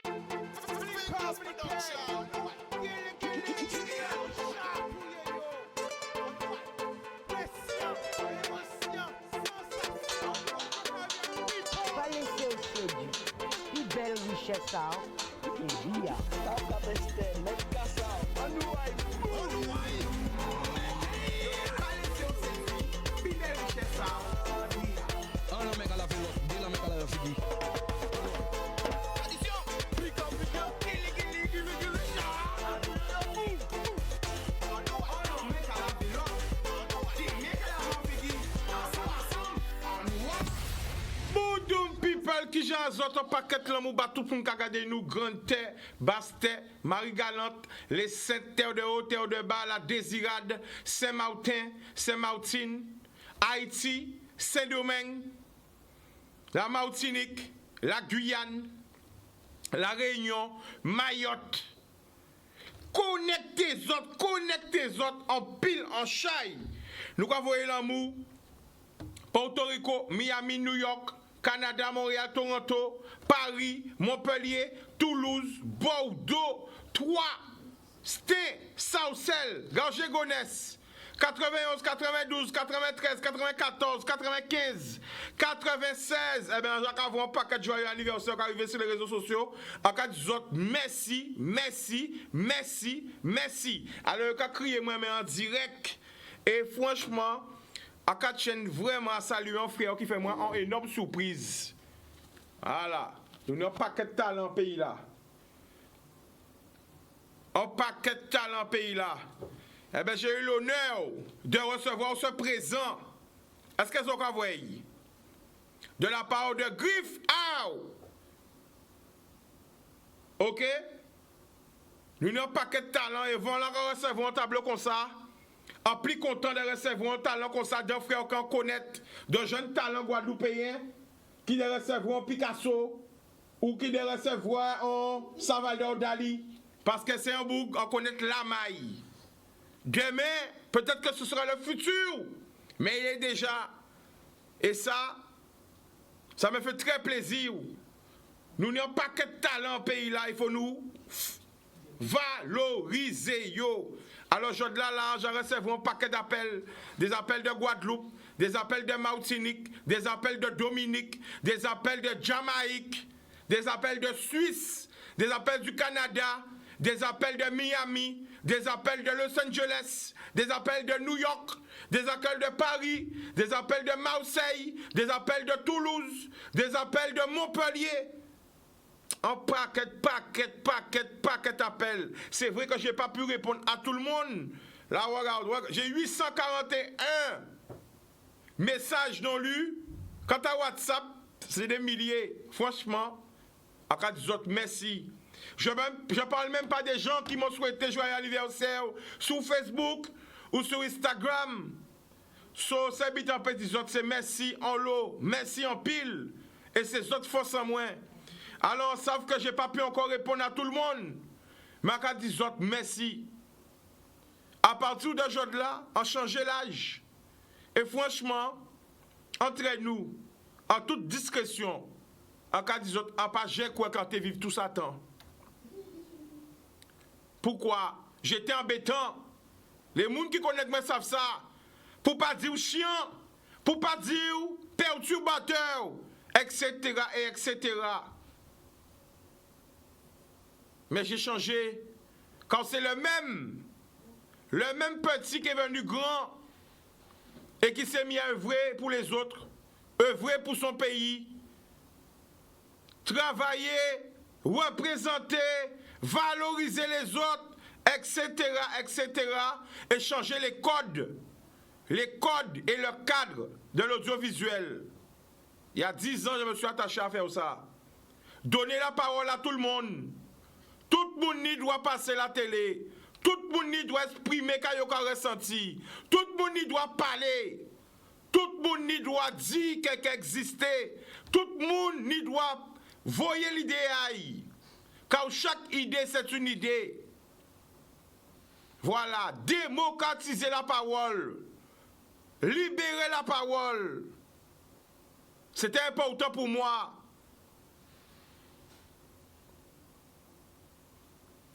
Pas laisser au séduit. Une belle richesse, ça. Et bien. Boudoum people qui j'ai un autre paquet là mou batou pour nous regarder nous grande terre, basse terre, Marie Galante, les sept terres de haut, terre de bas, la Désirade, Saint-Martin, Saint-Martine, Haïti, Saint-Domingue, la Martinique, la Guyane, la Réunion, Mayotte. Connectez autres en pile, en chaille. Nous avons voyé l'amour. Porto Rico, Miami, New York, Canada, Montréal, Toronto, Paris, Montpellier, Toulouse, Bordeaux, Troyes, Stein, Saucelle, Garges-Gonesse, 91, 92, 93, 94, 95, 96. Eh bien, j'ai un paquet de joyeux anniversaire qui arrive sur les réseaux sociaux. En cas de autres, merci, merci, merci, merci. Alors, je crier moi, mais en direct. Et franchement, à quatre chaînes vraiment à saluer un frère qui fait moi une énorme surprise. Voilà. Nous avons un paquet de talent pays là. Un paquet de talent pays là. Eh bien, j'ai eu l'honneur de recevoir ce présent. Est-ce que vous voyez? De la part de Griff Howe. Ok? Nous avons un paquet de talent et vont là recevoir un tableau comme ça. En plus content de recevoir un talent comme ça d'un frère qu'on connaît, de jeunes talents guadeloupéens qui de recevoir Picasso ou qui de recevoir un Salvador Dali parce que c'est un bout on connaît la maille. Demain, peut-être que ce sera le futur, mais il est déjà. Et ça me fait très plaisir. Nous n'avons pas que de talent au pays là, il faut nous valoriser yo. Alors je là, j'en recevrai un paquet d'appels, des appels de Guadeloupe, des appels de Martinique, des appels de Dominique, des appels de Jamaïque, des appels de Suisse, des appels du Canada, des appels de Miami, des appels de Los Angeles, des appels de New York, des appels de Paris, des appels de Marseille, des appels de Toulouse, des appels de Montpellier. Un paquet d'appels. C'est vrai que je n'ai pas pu répondre à tout le monde. Là, regarde, j'ai 841 messages non lus. Quant à WhatsApp, c'est des milliers. Franchement, à cas des autres, merci. Je ne parle même pas des gens qui m'ont souhaité joyeux anniversaire sur Facebook ou sur Instagram. So, c'est bit en petit autres, c'est merci en lot, merci en pile. Et c'est autres forces en moins. Alors, ils savent que je n'ai pas pu encore répondre à tout le monde. Mais à dis autres, merci. À partir d'aujourd'hui, on change l'âge. Et franchement, entre nous, en toute discrétion, à cas dis autres, on pas j'ai quoi quand tu vives tout ça temps. Pourquoi? J'étais embêtant. Les gens qui connaissent moi savent ça. Pour pas dire chiant, pour pas dire perturbateur, etc. et etc. Mais j'ai changé. Quand c'est le même petit qui est venu grand et qui s'est mis à œuvrer pour les autres, œuvrer pour son pays, travailler, représenter, valoriser les autres, etc., etc., et changer les codes et le cadre de l'audiovisuel. Il y a 10 ans, je me suis attaché à faire ça. Donner la parole à tout le monde. Tout le monde doit passer la télé. Tout le monde doit exprimer ce qu'il a ressenti. Tout le monde doit parler. Tout le monde doit dire qu'il existe. Tout le monde doit voyer l'idée. Car chaque idée, c'est une idée. Voilà, démocratiser la parole. Libérer la parole. C'était important pour moi.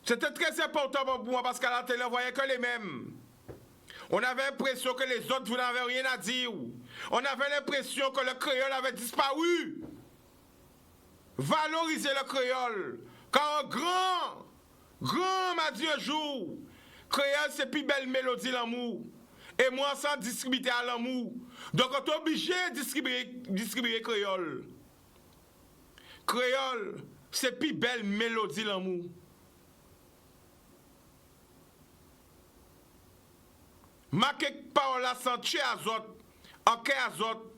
C'était très important pour moi parce qu'à la télé, on voyait que les mêmes. On avait l'impression que les autres, vous n'avez rien à dire. On avait l'impression que le créole avait disparu. Valoriser le créole. Quand un grand m'a dit un jour, créole c'est plus belle mélodie l'amour. Et moi sans distribuer à l'amour. Donc on est obligé de distribuer créole. Créole, c'est plus belle mélodie l'amour. Ma quelque part la santé azote, en quai azote.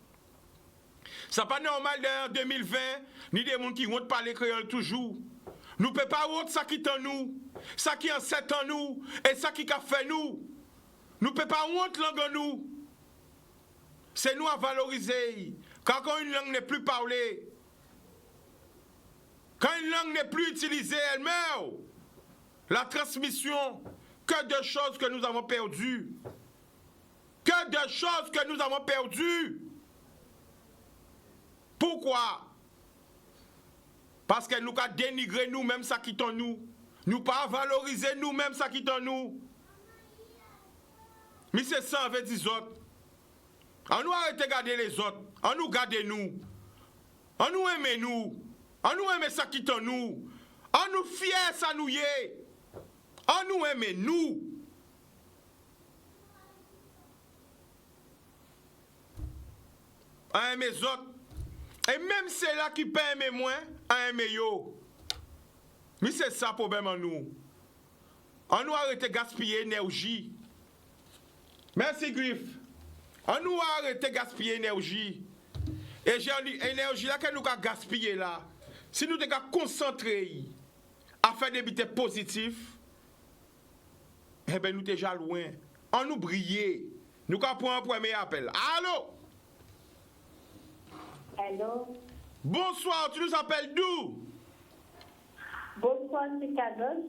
C'est pas normal en 2020, ni des gens qui vont parler créole toujours. Nous ne pouvons pas autre ça qui est en nous, ça qui est en 7 en nous, et ça qui a fait nous. Nous ne pouvons pas honte langue en nous. C'est nous à valoriser. Quand une langue n'est plus parlée, quand une langue n'est plus utilisée, elle meurt. La transmission, que de choses que nous avons perdues. Que de choses que nous avons perdues. Pourquoi? Parce que nous avons dénigré nous-mêmes ça qui est en nous. Nous pas valoriser nous-mêmes ça qui est en nous. Mais c'est ça avec les autres. On nous arrête de garder les autres. On nous garde nous. On nous aime nous. On nous aime ça qui est en nous. On nous fier ça nous y est. On nous aime nous. On aime les autres. Et même ceux-là qui peuvent aimer moins, on aime yo. Mais c'est ça le problème en nous. On nous arrête de gaspiller énergie. Merci Griff. On nous arrête de gaspiller énergie. Et j'ai dit, énergie là que nous avons gaspillé là. Si nous devons concentrer à faire des bites positifs, eh bien nous sommes déjà loin. On nous brille. Nous avons pris un premier appel. Allô? Allô? Bonsoir, tu nous appelles d'où? Bonsoir, c'est Cados.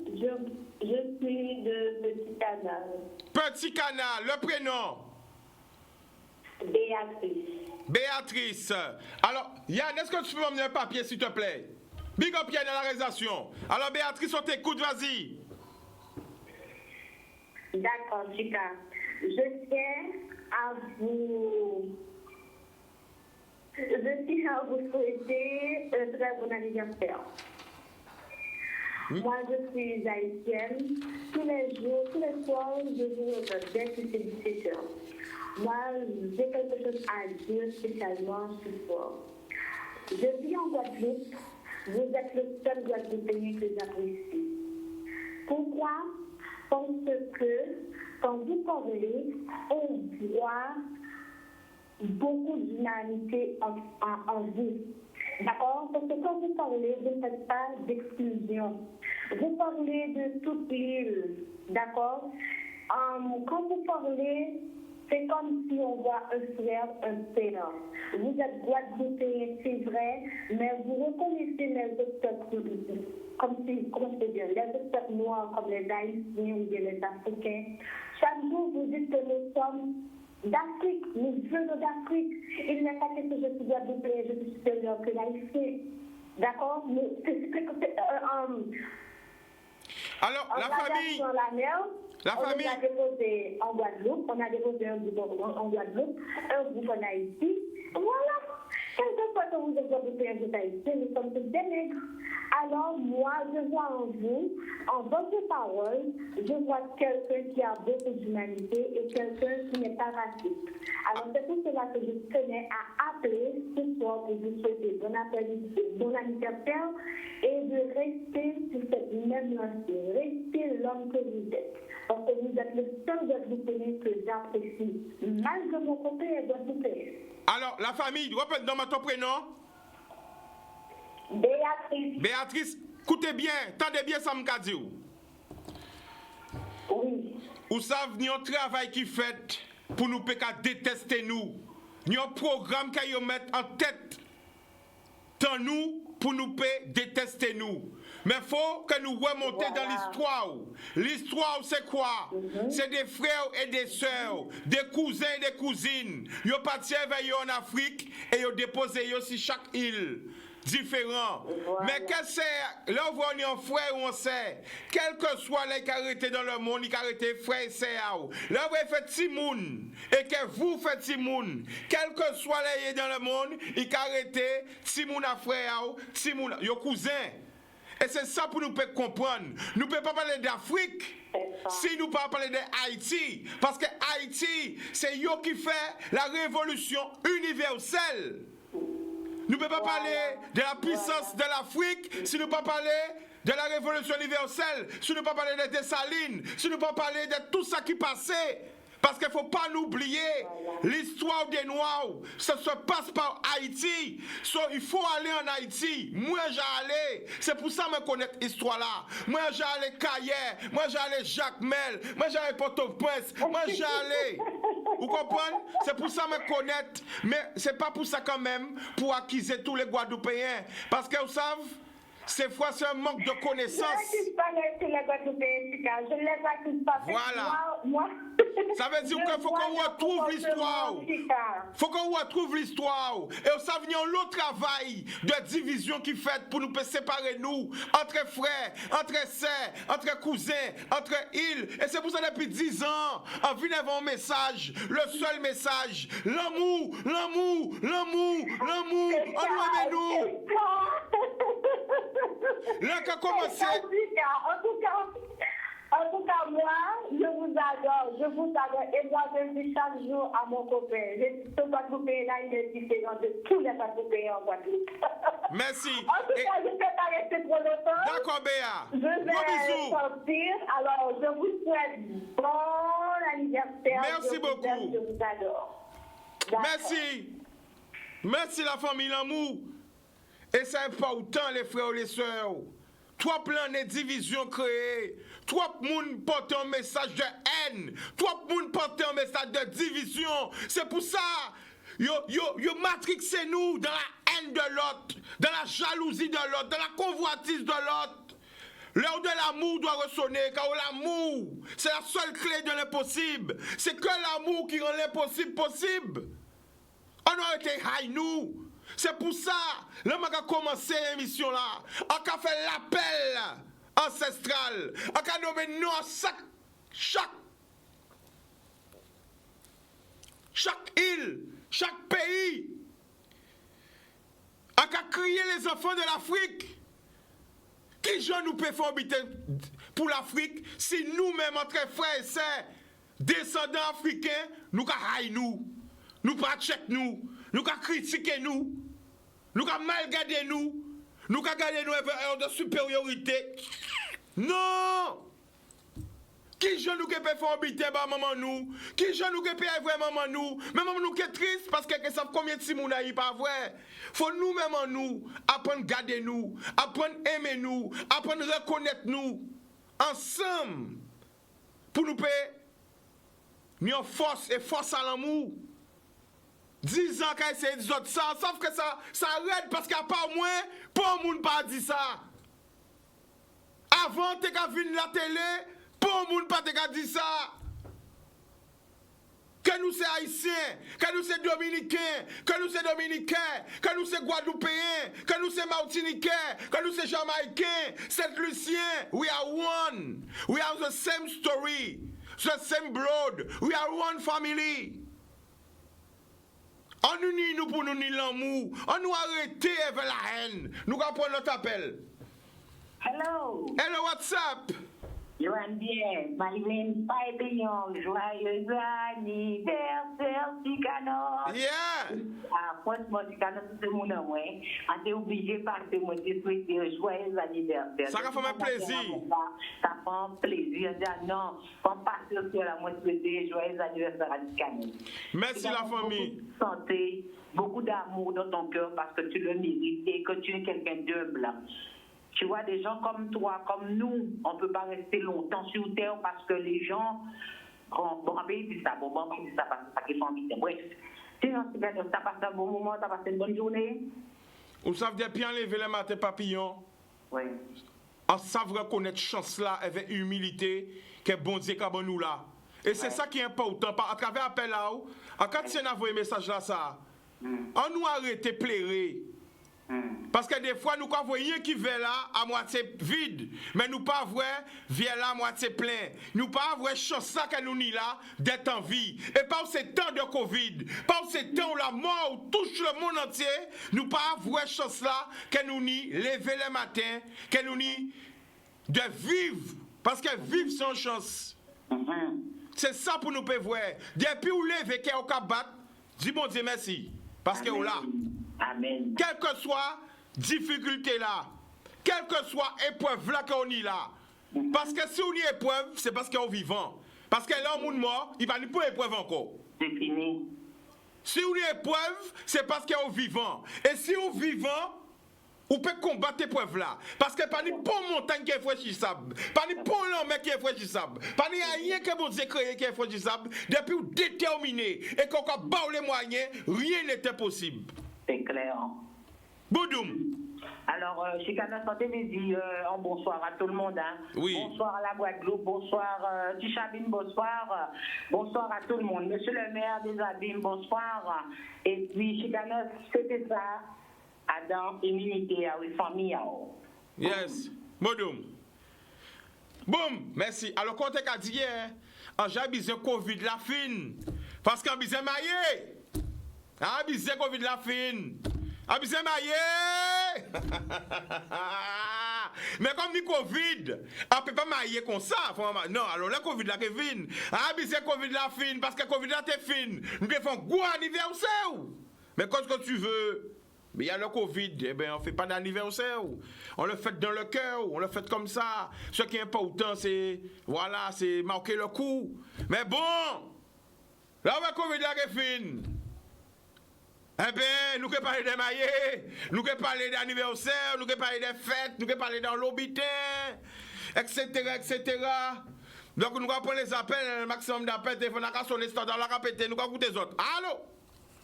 Je suis de Petit Canal. Petit Canal, le prénom? Béatrice. Béatrice. Alors, Yann, est-ce que tu peux m'emmener un papier, s'il te plaît? Big up Yann à la réalisation. Alors, Béatrice, on t'écoute, vas-y. D'accord, Chica. Je tiens à vous... Je tiens à vous souhaiter un très bon anniversaire. Moi, je suis haïtienne. Tous les jours, tous les soirs, je vous regarde dès que c'est 17h. Moi, j'ai quelque chose à dire spécialement ce soir. Je vis en Guadeloupe. Vous êtes le seul Guadeloupéen que j'apprécie. Pourquoi? Parce que quand vous parlez, on voit beaucoup d'humanité en vous. D'accord? Parce que quand vous parlez, vous ne faites pas d'exclusion. Vous parlez de toute l'île. D'accord? Quand vous parlez, c'est comme si on voit un frère, un père. Vous êtes Guadeloupéen, c'est vrai, mais vous reconnaissez les autres, comme si, comment je peux dire, les autres noirs comme les Haïtiens ou bien les Africains. Chaque jour, vous dites que nous sommes d'Afrique, nous venons d'Afrique. Il n'est pas question que je suis Guadeloupéen, je suis supérieur que l'Haïtien. D'accord? Alors, la famille... On a déposé en Guadeloupe, on a déposé un groupe en Guadeloupe, un groupe en Haïti. Voilà. Quelque fois que vous êtes Guadeloupéen de Haïti, nous sommes tous des nègres. Alors, moi, je vois en vous, en votre parole, je vois quelqu'un qui a beaucoup d'humanité et quelqu'un qui n'est pas raciste. Alors, c'est pour cela que je tenais à appeler ce soir pour vous souhaiter bon anniversaire et de rester sur cette même lancée. Restez l'homme que vous êtes. Parce que vous êtes le seul Guadeloupéen que j'apprécie. Malgré mon côté Guadeloupéen. Alors, la famille, répète dans ton prénom. Béatrice. Béatrice, écoutez bien, tendez bien ça m'a dit. Oui. Vous savez, nous avons un travail qui fait pour nous détester nous. Nous avons un programme qui met en tête dans nous pour nous détester nous. Mais il faut que nous remontions dans l'histoire. L'histoire, c'est quoi? C'est des frères et des sœurs, des cousins et des cousines. Ils sont partis en Afrique et ils ont déposé sur chaque île. différent. Voilà. Mais que c'est, là, on voit un frère ou on sait, quel que soit les qui arrêté dans le monde, il arrêté frère et sœur. Là, vous faites Timoun, et que vous faites Timoun, quel que soit les dans le monde, il arrêté Timoun à frère, Timoun, yo cousin. Et c'est ça pour nous pouvons comprendre. Nous ne pouvons pas parler d'Afrique si nous ne pouvons pas parler d'Haïti. Parce que Haïti, c'est eux qui fait la révolution universelle. Nous ne pouvons pas parler de la puissance de l'Afrique si nous ne pouvons pas parler de la révolution universelle, si nous ne pouvons pas parler de Dessalines, si nous ne pouvons pas parler de tout ça qui passait. Parce qu'il ne faut pas l'oublier, l'histoire des Noirs, ça se passe par Haïti. Il faut aller en Haïti. Moi, j'allais. C'est pour ça que je connais l'histoire là. Moi, j'allais Cahiers. Moi, j'allais Jacques Mel. Moi, j'allais Port-au-Prince. Moi, j'allais. Vous comprenez? C'est pour ça que je connais. Mais ce n'est pas pour ça quand même, pour acquiser tous les Guadeloupéens. Parce que vous savez, c'est fois c'est un manque de connaissances. Je n'accuse pas les Guadeloupéens, je ne les accuse pas. Voilà. Moi, ça veut dire qu'il faut qu'on retrouve l'histoire. Il faut qu'on retrouve l'histoire. Et on s'en vient l'autre travail de division qui fait pour nous séparer nous, entre frères, entre sœurs, entre cousins, entre îles. Et c'est pour ça depuis 10 ans, on vient d'avoir un message, le seul message, l'amour, l'amour, l'amour, l'amour, on aime nous. Là qu'a commencé. En tout cas, moi, je vous adore. Et moi, je dis chaque jour à mon copain, ce Guadeloupéen-là, il est différent de tous les Guadeloupéens en Guadeloupe. Merci. En tout cas, je ne peux pas rester trop longtemps. D'accord, Béa. Je vais sortir. Alors, je vous souhaite bon anniversaire. Merci beaucoup. Je vous adore. Merci. Merci la famille, l'amour. Et c'est important, les frères et les sœurs. Trois plans de division créés. Trois personnes portent un message de haine. Trois personnes portent un message de division. C'est pour ça, yo matrixez nous dans la haine de l'autre, dans la jalousie de l'autre, dans la convoitise de l'autre. L'heure de l'amour doit ressonner, car l'amour, c'est la seule clé de l'impossible. C'est que l'amour qui rend l'impossible possible. On a été high nous. C'est pour ça, là, on a commencé l'émission là. On a fait l'appel ancestral. On a nommé nous chaque île, chaque pays. On a crié les enfants de l'Afrique. Qui gens nous pouvons habiter pour l'Afrique si nous-mêmes, entre frères et sœurs, descendants africains, nous haïs nous, nous pas check nous critiquer nous mal garder nous garder nous un de supériorité. Non! Qui gens nous qui peut faire habiter bah maman nous? Qui gens nous qui peut vraiment maman nous? Mais maman nous qui est triste parce que savent combien de Simon n'a pas vrai. Faut nous même en nous apprendre garder nous, apprendre aimer nous, apprendre reconnaître nous ensemble pour nous payer nous force et force à l'amour. 10 ans qu'elle essaie de dire ça, sauf que ça arrête parce qu'à part moi, pas le monde pas dit ça. Avant, t'es qu'à venir la télé, pas le monde pas dit ça. Que nous c'est haïtiens, que nous c'est dominicains, que nous c'est dominicains, que nous c'est guadeloupéens, que nous c'est martiniquais, que nous c'est jamaïcains, Saint-Lucien, we are one. We have the same story, the same blood. We are one family. On nous nie nous pour nous nier l'amour. On nous arrêter avec la haine. Nous allons prendre notre appel. Hello. Hello, what's up? You and bien. Malivine Papillon. Joyeux anniversaire, Ticano. Yeah. Franchement, Ticano, c'est mon nom. On est obligé parce que moi, je souhaite joyeux anniversaire. Ça va faire plaisir. Ça fait plaisir. Non, comme pasteur sur la moi, souhaiter joyeux anniversaire à Ticano. Merci la famille. Beaucoup de santé, beaucoup d'amour dans ton cœur parce que tu le mérites et que tu es quelqu'un d'humble. Tu vois, des gens comme toi, comme nous, on ne peut pas rester longtemps sur terre parce que les gens, bon, pays dit ça, pays dit ça, parce que ça qui sont vite. Bref, sinon, tu as passé un bon moment, tu as passé une bonne journée. On savait bien lever le matin papillon. Oui. On savait reconnaître chance là avec humilité que bon Dieu a bon nous là. Et c'est ça qui est important. À travers l'appel là, quand tu as envoyé un message là, ça, on nous arrête de pleurer. Parce que des fois, nous voyons qui vient là à moitié vide, mais nous pas voir vient là à moitié plein. Nous pas voir chance ça que nous ni là d'être en vie. Et pas ces temps de Covid, pas ces temps où la mort touche le monde entier, nous pas voir chance là que nous ni lever le matin, que nous ni de vivre. Parce que vivre sans chance. C'est ça pour nous pouvons voir. Depuis où lever qu'on peut battre, dis bon Dieu merci. Parce que là. Amen. Quelle que soit difficulté là, quelle que soit épreuve là qu'on y là, parce que si on y épreuve, c'est parce qu'on est vivant. Parce que là, on est mort, il va n'y pas épreuve encore. C'est fini. Si on y épreuve, c'est parce qu'on est vivant. Et si on est vivant, on peut combattre l'épreuve là. Parce que pas ni bon montagne qui est fraîchissable, pas ni bon l'homme qui est fraîchissable, pas ni rien que vous créé qui est fraîchissable, depuis vous déterminé et qu'on a bas les moyens, rien n'était possible. C'est clair. Boudoum. Alors, Chicana Santé me dit un bonsoir à tout le monde. Hein. Oui. Bonsoir à la Guadeloupe, bonsoir Tichabine, bonsoir. Bonsoir à tout le monde. Monsieur le maire des Abîmes, bonsoir. Et puis, Chicana, c'était ça. Adam, immunité à la famille. Yes. Boudoum. Boum. Merci. Alors, quand tu as dit hier, j'ai besoin de Covid la fin. Parce qu'on a besoin de mailler. Ah, besoin de Covid la fin. Ah, besoin de mailler. Mais comme ni Covid, on ne peut pas mailler comme ça. Non, alors la Covid la Kevin. Ah, besoin de Covid la fin. Parce que Covid la t'es fin. Nous devons un gros anniversaire. Mais quand que tu veux. Mais il y a le Covid, eh bien, on ne fait pas d'anniversaire. On le fait dans le cœur, on le fait comme ça. Ce qui est important, c'est, voilà, c'est marquer le coup. Mais bon, là, le Covid est fini. Eh bien, nous pouvons parler des maillets, nous pouvons parler d'anniversaire, nous pouvons parler des fêtes, nous pouvons parler dans l'hôpital, etc., etc. Donc, nous allons prendre les appels, le maximum d'appels, téléphone à sonner, standard, la répéter, nous allons écouter les autres. Allô?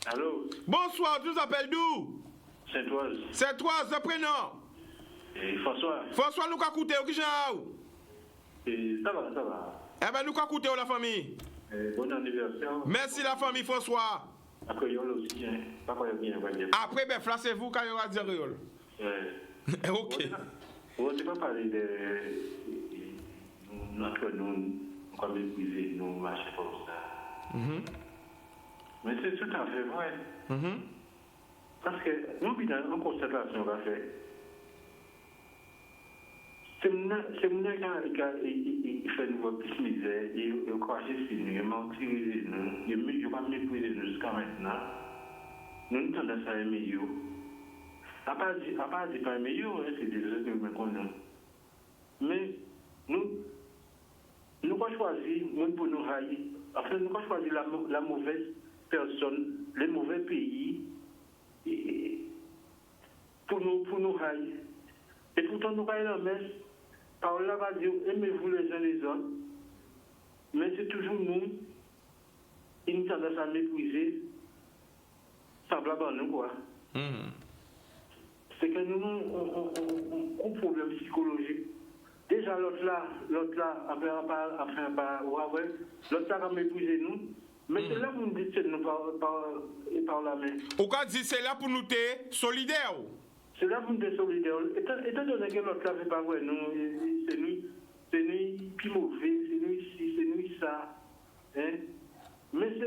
Allô? Bonsoir, tu nous appelles d'où? Saint-Oise. Saint-Oise, le prénom? Et François. François, nous allons écouter, qui j'ai? Et ça va, ça va. Eh bien, nous allons écouter la famille. Bon anniversaire. Merci la famille, François. Après, il y a aussi, hein. Pas quoi, il y a bien. Après, ben, placez-vous quand il y aura dire réol. Ok. On ne pas parler de. Entre nous, comme épuisés, nous marchons comme ça. Mais c'est tout à fait vrai. Parce que nous, une constatation va faire. C'est mon qui fait nous voir plus misère, il crache sur nous, il mentir nous, il va mépriser nous jusqu'à maintenant. Nous nous tendons à aimer you. À part dire pas aimer you, c'est des autres que nous connaissons. Mais nous avons choisi, pour nous haïr, enfin, nous avons choisi la mauvaise personne, les mauvais pays, pour nous haïr. Et pourtant, nous avons la messe. Par là, va dire, aimez-vous les uns les autres. Mais c'est toujours nous, une tendance à mépriser, semblable à nous, quoi. C'est que nous avons un problème psychologique. Déjà, l'autre là, l'autre là a méprisé nous. Mais c'est là que vous nous dites, c'est nous par la main. Pourquoi dire c'est là pour nous être solidaires? C'est là pour nous être solidaires. Étant donné que l'autre là ne fait pas vrai, c'est nous plus mauvais, c'est nous ici, c'est nous ça. Hein? Mais il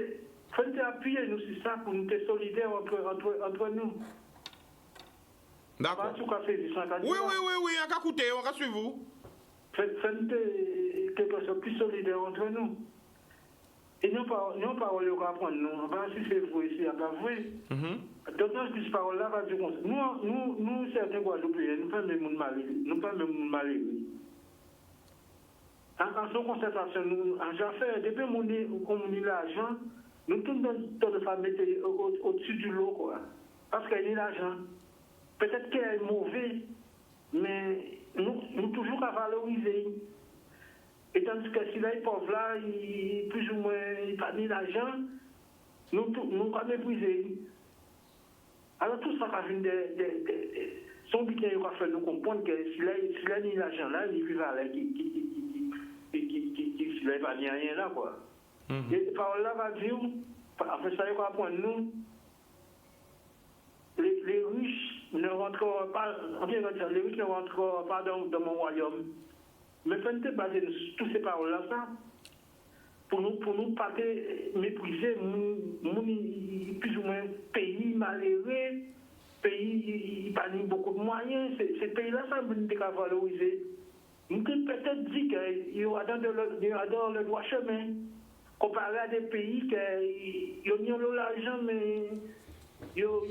faut appuyer nous sur ça pour nous être solidaires entre nous. D'accord. Oui, on va écouter, on va suivre vous. Faites quelque chose plus solidaire entre nous. Et nous parole qu'on apprendre nous, pas si c'est vrai, si c'est pas vrai. D'autant que ces paroles-là va dire nous certains Guadeloupéens, nous pas même malheureux. En son constatation, en affaire, depuis qu'on a l'argent, nous tous nous faire mettre au-dessus du lot, quoi. Parce qu'il y a l'argent. Peut-être qu'il est mauvais, mais nous toujours à valoriser. Et tandis que si là, il est pauvre là, il plus ou moins, il n'a pas mis l'argent, nous pas mépriser. Alors tout ça, son but il va faire nous comprendre que si là, il a mis l'argent là, il va aller, s'il n'a pas mis rien là, quoi. Et par là, va dire, après ça, il va apprendre nous, les riches, ne rentrera pas, les riches ne rentreront pas dans mon royaume. Mais quand tu basé sur toutes ces paroles-là, ça, pour nous pas mépriser, plus ou moins pays malheureux, pays pas beaucoup de moyens, ces pays-là, ça nous devons valoriser. Nous peut peut-être dire qu'il y aura dans le droit chemin, comparé à des pays qui ont l'argent, mais ils ont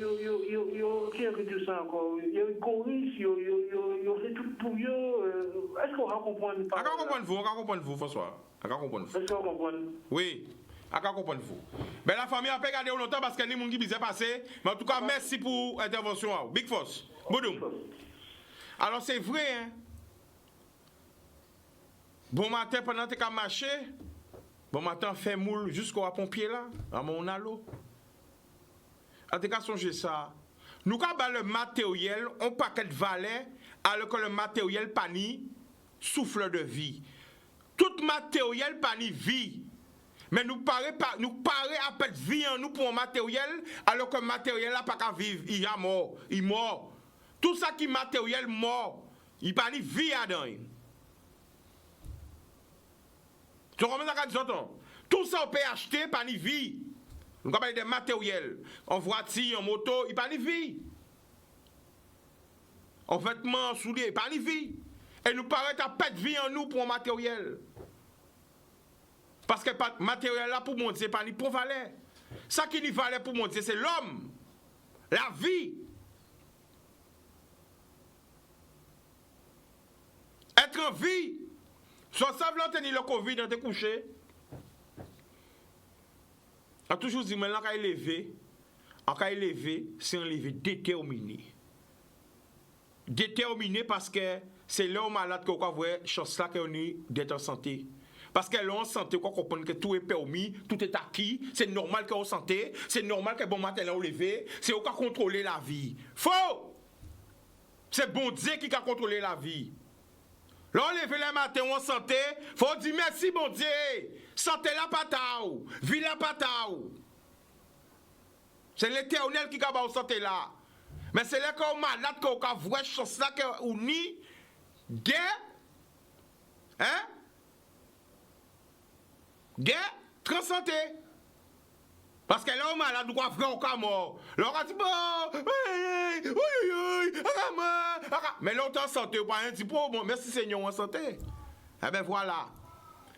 réduit ça encore. Ils ont corrigé, ils ont fait tout pour eux. Est-ce qu'on va comprendre? On va comprendre vous, François. On va comprendre vous. Est-ce qu'on comprend? Oui. On va comprendre vous. Mais la famille a pas gardé longtemps parce qu'il y a des gens qui sont passés. Mais en tout cas, merci pour l'intervention. Big Force. Boudoum. Alors, c'est vrai, hein? Bon matin, pendant que tu as marché, bon matin, fait moule jusqu'au pompier là, à mon alo. En tout cas, songez ça. Nous avons le matériel, on paquet de valets, alors que le matériel pas ni souffle de vie. Tout matériel pas ni vie. Mais nous paraît à peine vie en nous pour un matériel, alors que le matériel n'a pas qu'à vivre. Il est mort. Il est mort. Tout ça qui est matériel mort, il pas ni vie dedans. Tu comprends ça quand tout ça on peut acheter par ni vie. Nous parlons des matériels. En voiture, en moto, il pas ni vie. En vêtements, en souliers, pas ni vie. Et nous paraît à perdre vie en nous pour un matériel. Parce que le matériel là pour mon Dieu, c'est pas ni pour valeur. Ça qui ni valeur pour mon Dieu, c'est l'homme. La vie. Être en vie. Soit ça veut tenir le Covid dans tes couchés. On a toujours dit, mais là, quand il élevé, c'est un levé déterminé. Déterminé parce que c'est là où malade qu'on voit chance là qu'on est d'être en santé. Parce que là, en santé, qu'on comprend que tout est permis, tout est acquis, c'est normal qu'on est en santé, c'est normal que bon matin là on levé, c'est au cas contrôler la vie. Faux! C'est bon Dieu qui a contrôlé la vie. Là, on lève le matin en santé, faut dire merci, bon Dieu. Santé la pataou, vie la pataou. C'est l'Éternel qui a la santé là. Mais c'est là qu'on malade, qu'on a vu chance là, qu'on ni de, hein? De, très santé. Parce que là, on malade, on a vrai au cas mort. Là, on a dit, bon, mais là, on est en santé, on a dit, bon, merci Seigneur, en santé. Eh bien, voilà.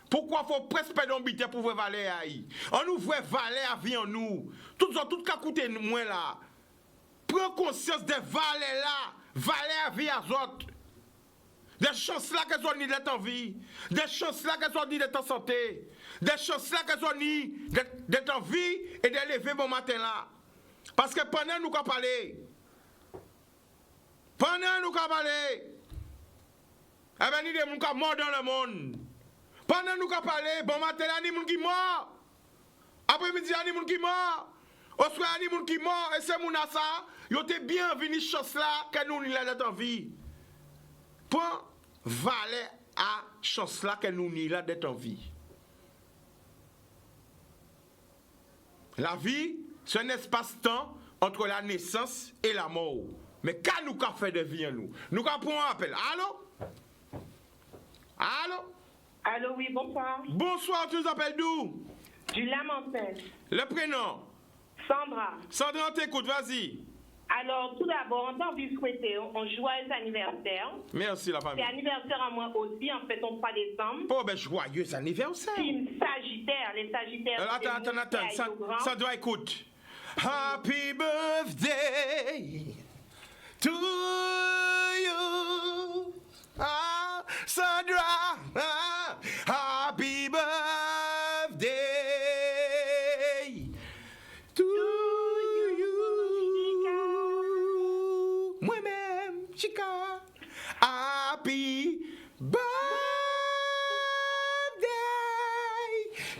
Pourquoi faut presque pas d'ambité pour voir valer aïe? On nous voit valer à vie en nous. Tout ça, tout cas coûté moins là. Prends conscience des valets là. Valer à vie à autres. Des chances là qu'elles ont ni d'être en vie. Des chances là qu'elles ont ni d'être en santé. Des chances là qu'elles ont ni d'être en vie et d'élever bon matin là. Parce que pendant nous qu'à parler, eh bien, il y a des gens qui morts dans le monde. Pendant nous qu'à parler, bon matin là, il y a des gens qui morts. Après-midi, il y a des gens qui morts. Au soir, il y a des gens qui morts. Et c'est mon ça, ils ont bien venu chance là que nous n'y l'avons en vie. Point valet à chance là que nous n'y l'avons d'être en vie. La vie, c'est un espace-temps entre la naissance et la mort. Mais quand nous avons fait de vie en nous, nous avons un appel. Allô? Allô? Allô, oui, bonsoir. Bonsoir, tu nous appelles d'où? Du Lamentin. Le prénom? Sandra. Sandra, on t'écoute, vas-y. Alors, tout d'abord, on envie de souhaiter un joyeux anniversaire. Merci, la famille. C'est anniversaire à moi aussi, en fait, on 3 décembre. Oh, ben, joyeux anniversaire. Team Sagittaire, les Sagittaires. Attends. Sandra, écoute. Happy birthday to you. Ah, Sandra. Happy birthday to you. Moi-même, Chica. Happy birthday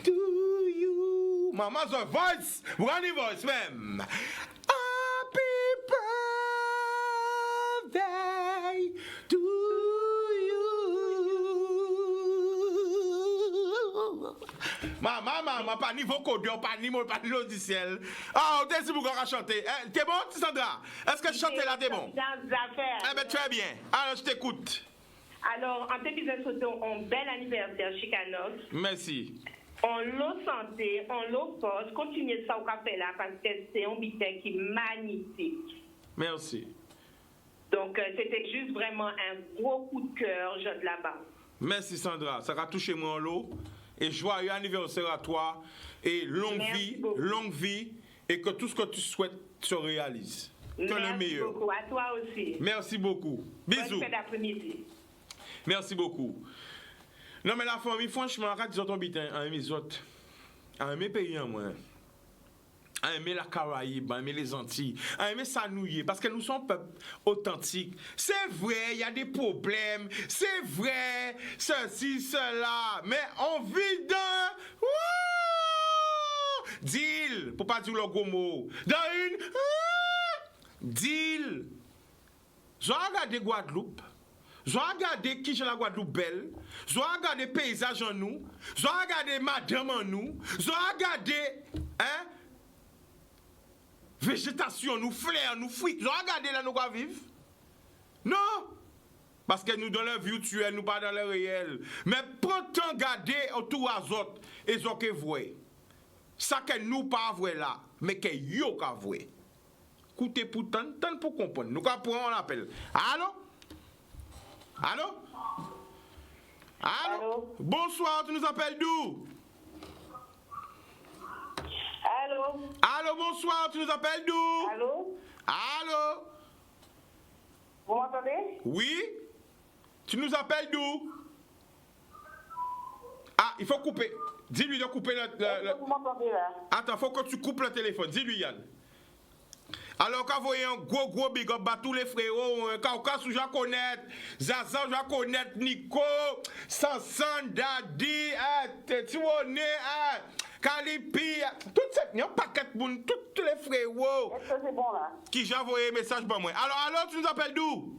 to you. Mama's a voice. One voice, même. Happy birthday to you. Maman, pas ni vocodeur, pas ni logiciel. Ah, t'es si vous qu'on chanter. T'es bon, Sandra? Est-ce que chanter là, t'es bon? Dans les affaires. Eh bien, très bien. Alors, je t'écoute. Alors, en te disant souhaiter un bel anniversaire, Chicanos. Merci. On l'eau santé, on l'eau force, continuez ça au café là parce que c'est un bitin qui est magnifique. Merci. Donc, c'était juste vraiment un gros coup de cœur, je de là-bas. Merci, Sandra. Ça va toucher moi en l'eau. Et joyeux anniversaire à toi. Et Merci longue vie. Et que tout ce que tu souhaites se réalise. Que le meilleur. Merci beaucoup. À toi aussi. Merci beaucoup. Bisous. Bonne fête d'après-midi. Merci beaucoup. Non, mais la famille, franchement, quand ils ont tombé à mes autres, à mes pays, moi, à aimer la Caraïbe, à aimer les Antilles, à aimer s'annouiller, parce que nous sommes peuple authentique. C'est vrai, il y a des problèmes, c'est vrai, ceci, cela, mais on vit dans... Deal, pour pas dire le gros mot, dans une... Deal. Je regarde Guadeloupe. Je regarde qui j'ai la Guadeloupe belle. Je regarde paysage en nous. Je regarde madame en nous. Je regarde végétation, nous, fleurs, nous, fruits. Je regarde là nous quoi vivre. Non. Parce que nous dans le virtuel, nous pas dans le réel. Mais prends temps garder autour à autres et ce que vous voyez. Ça que nous pas voir là, mais que yo ka voir. Écoutez pour tant pour comprendre. Nous pour on appelle. Allô? Allô? Allô? Bonsoir, tu nous appelles d'où? Allô? Allô, bonsoir, tu nous appelles d'où? Allô? Allô? Vous m'entendez? Oui? Tu nous appelles d'où? Ah, il faut couper. Dis-lui de couper le... Vous m'entendez là? Attends, faut que tu coupes le téléphone. Dis-lui, Yann. Alors, quand vous voyez un gros big up à tous les frérots, Kaukas, je connais, Zaza, je connais, Nico, Sansan, Daddy, tu vois, Calipi, tout cette, il y a un paquet de monde, tous les frérots. Est-ce que c'est bon là? Qui j'ai envoyé un message pour moi. Alors, tu nous appelles d'où?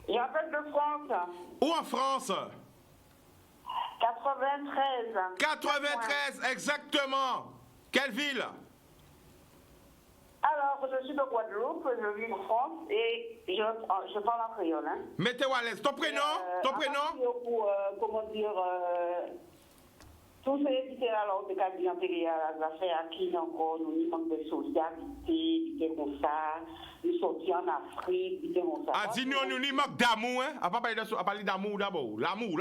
J'appelle de France. Où en France? 93. 93, exactement. Quelle ville? Alors, je suis de Guadeloupe, je vis en France et je parle en créole. Hein. Mettez-vous à l'aise. Ton prénom? Ton prénom? Pour, comment dire, tous ces qui étaient là, on s'est dit en télé, les affaires qui encore, nous manque de solidarité, qui comme ça, nous sortis en Afrique, qui comme ça. Ah, dis-nous, nous manque d'amour, hein? À parler d'amour d'abord. L'amour.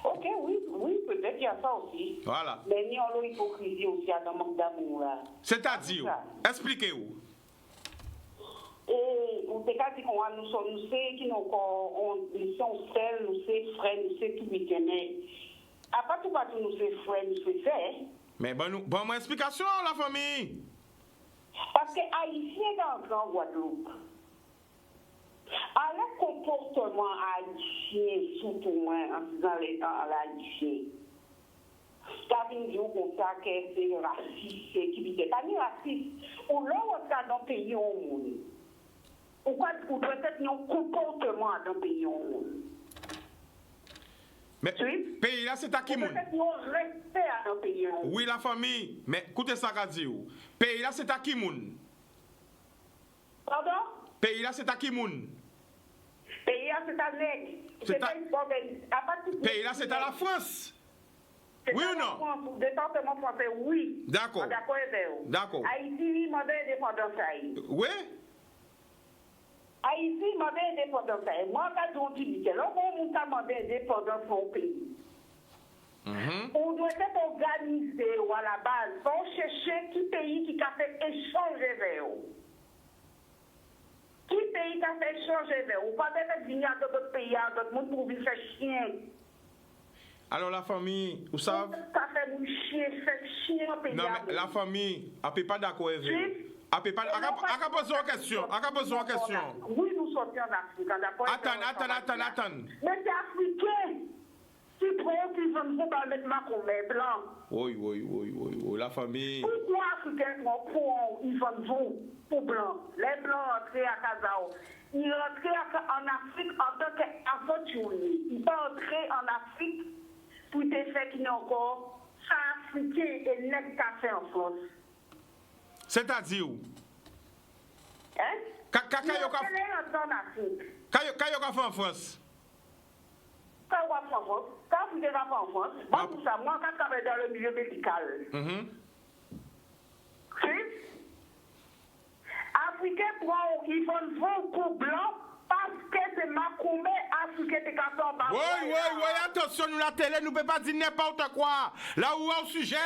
Ok, oui, peut-être qu'il y a ça aussi. Voilà. Mais il y a l'hypocrisie aussi, il y a un manque d'amour là. C'est-à-dire, expliquez-vous. Et on s'est dit qu'on nous sommes, nous sommes, qui nous sommes frères, nous sommes frères, nous sommes tout le temps. Mais à part tout, nous sommes frères, nous sommes frères. Mais bon, mon explication, la famille. Parce que Haïtien dans en Guadeloupe, à leur comportement haïtien, surtout moi, en faisant les temps à l'haïtien, t'as vu dire comme ça que c'est raciste, qui n'est pas ni raciste. Ou là, on regarde dans le pays au monde. Ou peut-être un comportement dans le pays au monde. Mais pays là, c'est à qui moun? Peut-être un respect dans le pays au monde. Oui, la famille. Mais écoutez ça, Gadio. Pays là, c'est à qui moun? Pardon? Pays là, c'est à qui moun? Pays là, c'est à nègre. Pays là, c'est à la France. Oui ou non? Département français, oui. D'accord. D'accord avec vous. D'accord. Haïti, il m'a donné indépendance. Oui? Haïti, il m'a donné indépendance. Moi, quand on dit que là, on m'a demandé indépendance au pays. On doit être organisé ou à la base pour chercher qui pays qui a fait échanger vers vous. Qui pays qui a fait échanger vers vous? Pas peut-être venir à d'autres pays, à d'autres monde pour vivre faire chien. Alors la famille, vous savez? Ça fait mon chien, fait chien au pays. Non, mais la famille, elle ne peut pas d'accord avec vous. Elle peut pas. Elle peut poser une question. Elle peut poser une question. Oui, nous sortons en Afrique. Attends. Mais c'est africain. Si pour qui veulent vous pas mettre ma comme les blancs. Oui, la famille. Pourquoi africains ils veulent vous pour blancs? Les blancs rentrent à Kazao. Ils rentrent en Afrique en tant qu'aventuriers. Ils sont entrés en Afrique pour te faire qu'il y a encore ça africain et net café en France. C'est-à-dire où? Hein? Quand Il y a en Afrique. fait en France? Quand on va en France, quand vous êtes en France, moi, pour ça, moi, quand je travaille dans le milieu médical, Africains ils font beaucoup blanc parce que c'est Macomé africain qui a fait en bas. Oui, attention, nous la télé, nous ne pouvons pas dire n'importe quoi. Là où est le sujet,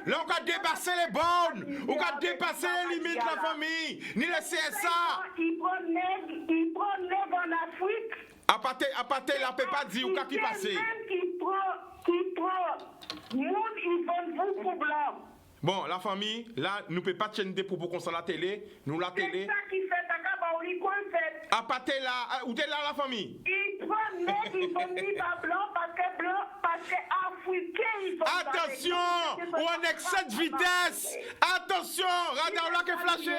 là on a dépassé les bornes, on a dépassé les limites de la famille, ni le CSA. Ils prennent nègre en Afrique. À partir là, on ne peut pas dire où qui passe. Qui prend, monde, ils vendent beaucoup blanc. Bon, la famille, là, nous ne pouvons pas tenir des propos comme ça à la télé. Nous, la télé. C'est ça qui fait fait. À partir là, où est là la famille? Ils prennent nègre, ils vendent pas blanc parce que africain, ils font attention, ou en excès de vitesse. Attention, radar là qui flashé.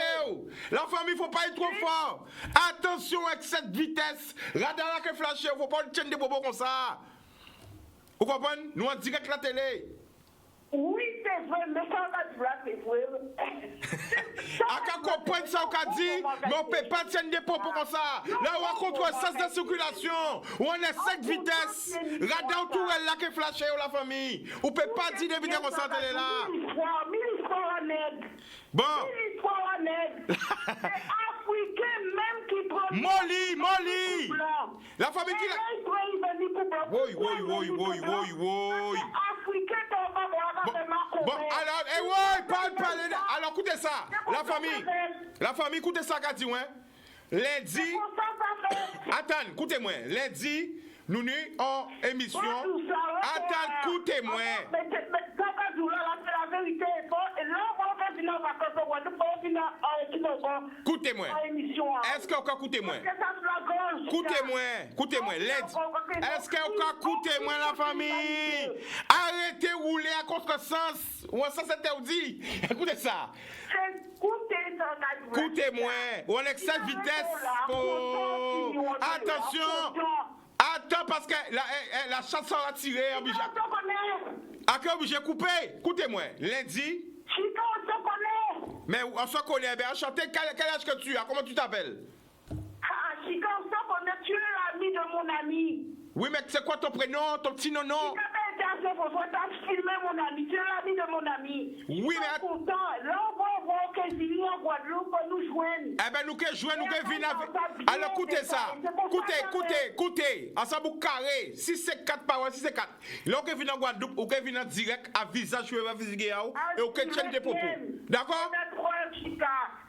La famille, il ne faut pas être trop fort. Attention, excès de vitesse. Radar là qui flashé, il ne faut pas tenir des propos comme ça. Vous comprenez? Nous en direct la télé. Oui, c'est vrai, mais ça va être vrai, c'est vrai. À quand comprendre ça, on a dit, mais on ne peut pas tenir des propos comme ça. Là, on a contre sens de circulation, où on est 5 vitesses. Radar tout est là qui est flashé, la famille. On ne peut pas dire des vitesses comme ça, télé là. Bon. Molly. La famille qui l'a. Oui. Bon, alors, parle. Alors, écoutez ça. La famille, écoutez ça, qu'a dit, hein. Lundi. Attends, écoutez-moi. Lundi, nous en émission. Attends, écoutez-moi. Écoutez-moi. Est-ce que vous écoutez-moi? Écoutez-moi. Est-ce que vous écoutez-moi, la famille? Arrêtez de rouler à contresens. Ou ça, c'est interdit. Écoutez ça. Écoutez-moi. On est excès de vitesse. Attention. Attends, parce que la chasse sera tirée. À quel obligé de couper? Écoutez-moi. Lundi. Mais on se connaît, ben enchanté, quel âge que tu as? Comment tu t'appelles? Chica, on se connaît, tu es l'ami de mon ami. Oui, mais c'est quoi ton prénom, ton petit nono? Tu as filmé mon ami, tu es l'ami de mon ami. Oui, mais... Content. Là, on va voir que Zili en Guadeloupe pour nous joindre. Eh ben, nous que joindre, nous que venir avec... Alors, écoutez ça. Écoutez. Ensemble, carré. Si c'est 4 paroles, si c'est 4. Là, on que venir en Guadeloupe, on que venir en direct, à visage, et on que tienne des propos. D'accord?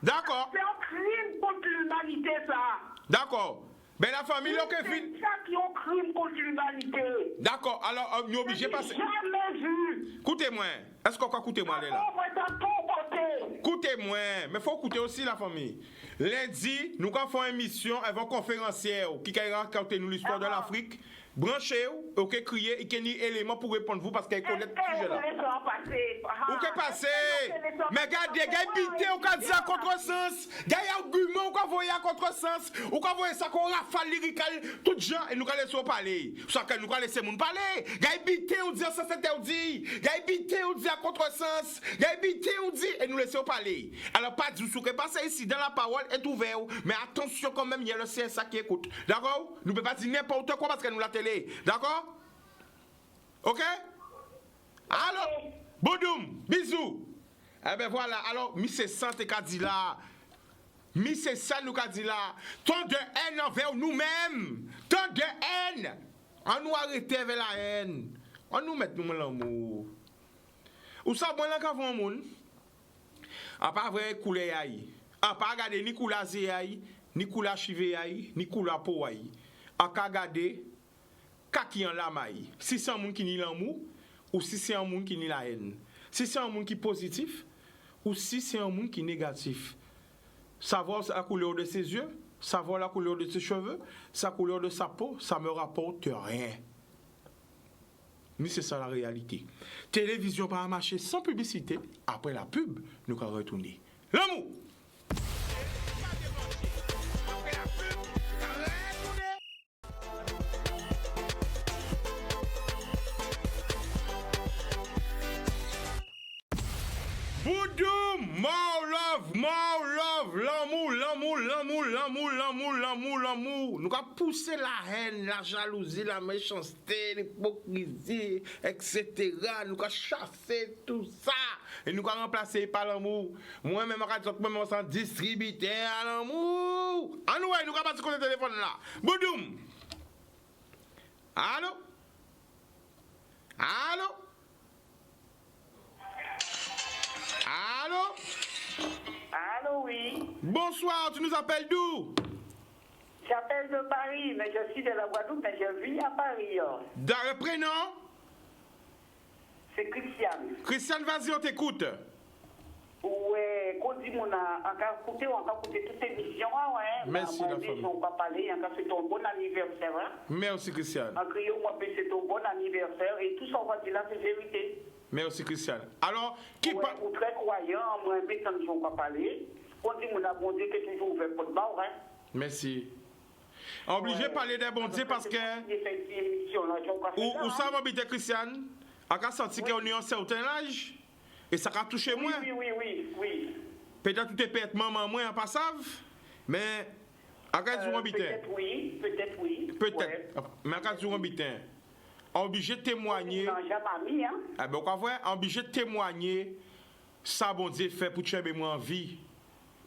D'accord. C'est un crime contre l'humanité, ça. D'accord. Ben la famille, là, que vient... C'est ça qui est un crime contre l'humanité. D'accord, alors, nous obligés de passer... Jamais vu. Écoutez-moi. Est-ce qu'on peut écouter-moi, là? Écoutez-moi. Mais il faut écouter aussi la famille. Lundi, nous avons fait une émission avec un conférencier qui a raconté nous l'histoire de l'Afrique. Branchez, ok, crier, et qu'il y a éléments pour répondre vous parce qu'elle connaît ce sujet là. Ou qu'est passé? Mais regardez, il y a bité, on a dit à contresens. Il y a argument, on a voyé à contresens. On a voyé ça qu'on rafale lyrical, tout gens, et nous allons laisser parler. Ça que nous allons laisser moun parler. Il y a bité, on dit ça c'est interdit. Il y a bité, on dit à contresens. Il y a bité, on dit, et nous laissons parler. Alors, pas du tout, ce qui est passé ici, dans la parole est ouvert. Mais attention quand même, il y a le CSA qui écoute. D'accord? Nous ne pouvons pas dire n'importe quoi parce que nous la télé. D'accord? Ok? Alors, Boudoum, bisous. Eh ben voilà, alors, Miss Santé qu'a dit là. Miss Santé nous qu'a dit là. Tant de haine envers nous-mêmes. Tant de haine. On nous arrête avec la haine. On nous met nous l'amour. Ou ça, bon là, quand on monde. A pas vrai couleur aïe. A pas regarder ni couleur aïe, ni couleur chivé aïe, ni couleur peau aïe. A pas regarder qui en la maille. Si c'est un monde qui nie l'amour, ou si c'est un monde qui nie la haine. Si c'est un monde qui est positif, ou si c'est un monde qui est négatif. Savoir la couleur de ses yeux, savoir la couleur de ses cheveux, sa couleur de sa peau, ça me rapporte rien. Mais c'est ça la réalité. Télévision va marcher sans publicité. Après la pub, nous allons retourner. L'amour! l'amour, nous avons poussé la haine, la jalousie, la méchanceté, l'hypocrisie, etc. Nous avons chassé tout ça et nous avons remplacé par l'amour. Moi-même, je suis distributeur à l'amour. Ah nous, nous avons passé sur le téléphone là. Boudoum. Allô? Allô? Allô? Allô, oui. Bonsoir, tu nous appelles d'où? J'appelle de Paris, mais je suis de la Guadeloupe, mais je vis à Paris. Dans le prénom? C'est Christiane. Christiane, vas-y, on t'écoute. Ouais, quand dit mon encore écouté toute émission, ouais. Merci, la famille. On va parler, encore c'est ton bon anniversaire, hein. Merci, Christiane. En criant, moi, c'est ton bon anniversaire, et tout ça, on va dire là, c'est vérité. Merci, Christiane. Alors, qui ouais, parle? Ou très croyant, moi, mais quand on va parler, on dit mon bon Dieu que toujours ouvert pour le bas, hein. Merci. Obligé de parler des bons dieux parce que. Où ça m'habite, Christiane? On a senti qu'on est en certain âge et ça a touché moi. Oui. Peut-être tout est peut-être maman, moi, en passave, mais. Peut-être oui. Peut-être. Ouais. Mais quand tu es obligé de témoigner. Ah ben, quoi voir? Obligé de témoigner ça, bon Dieu, fait pour tuer moi en vie.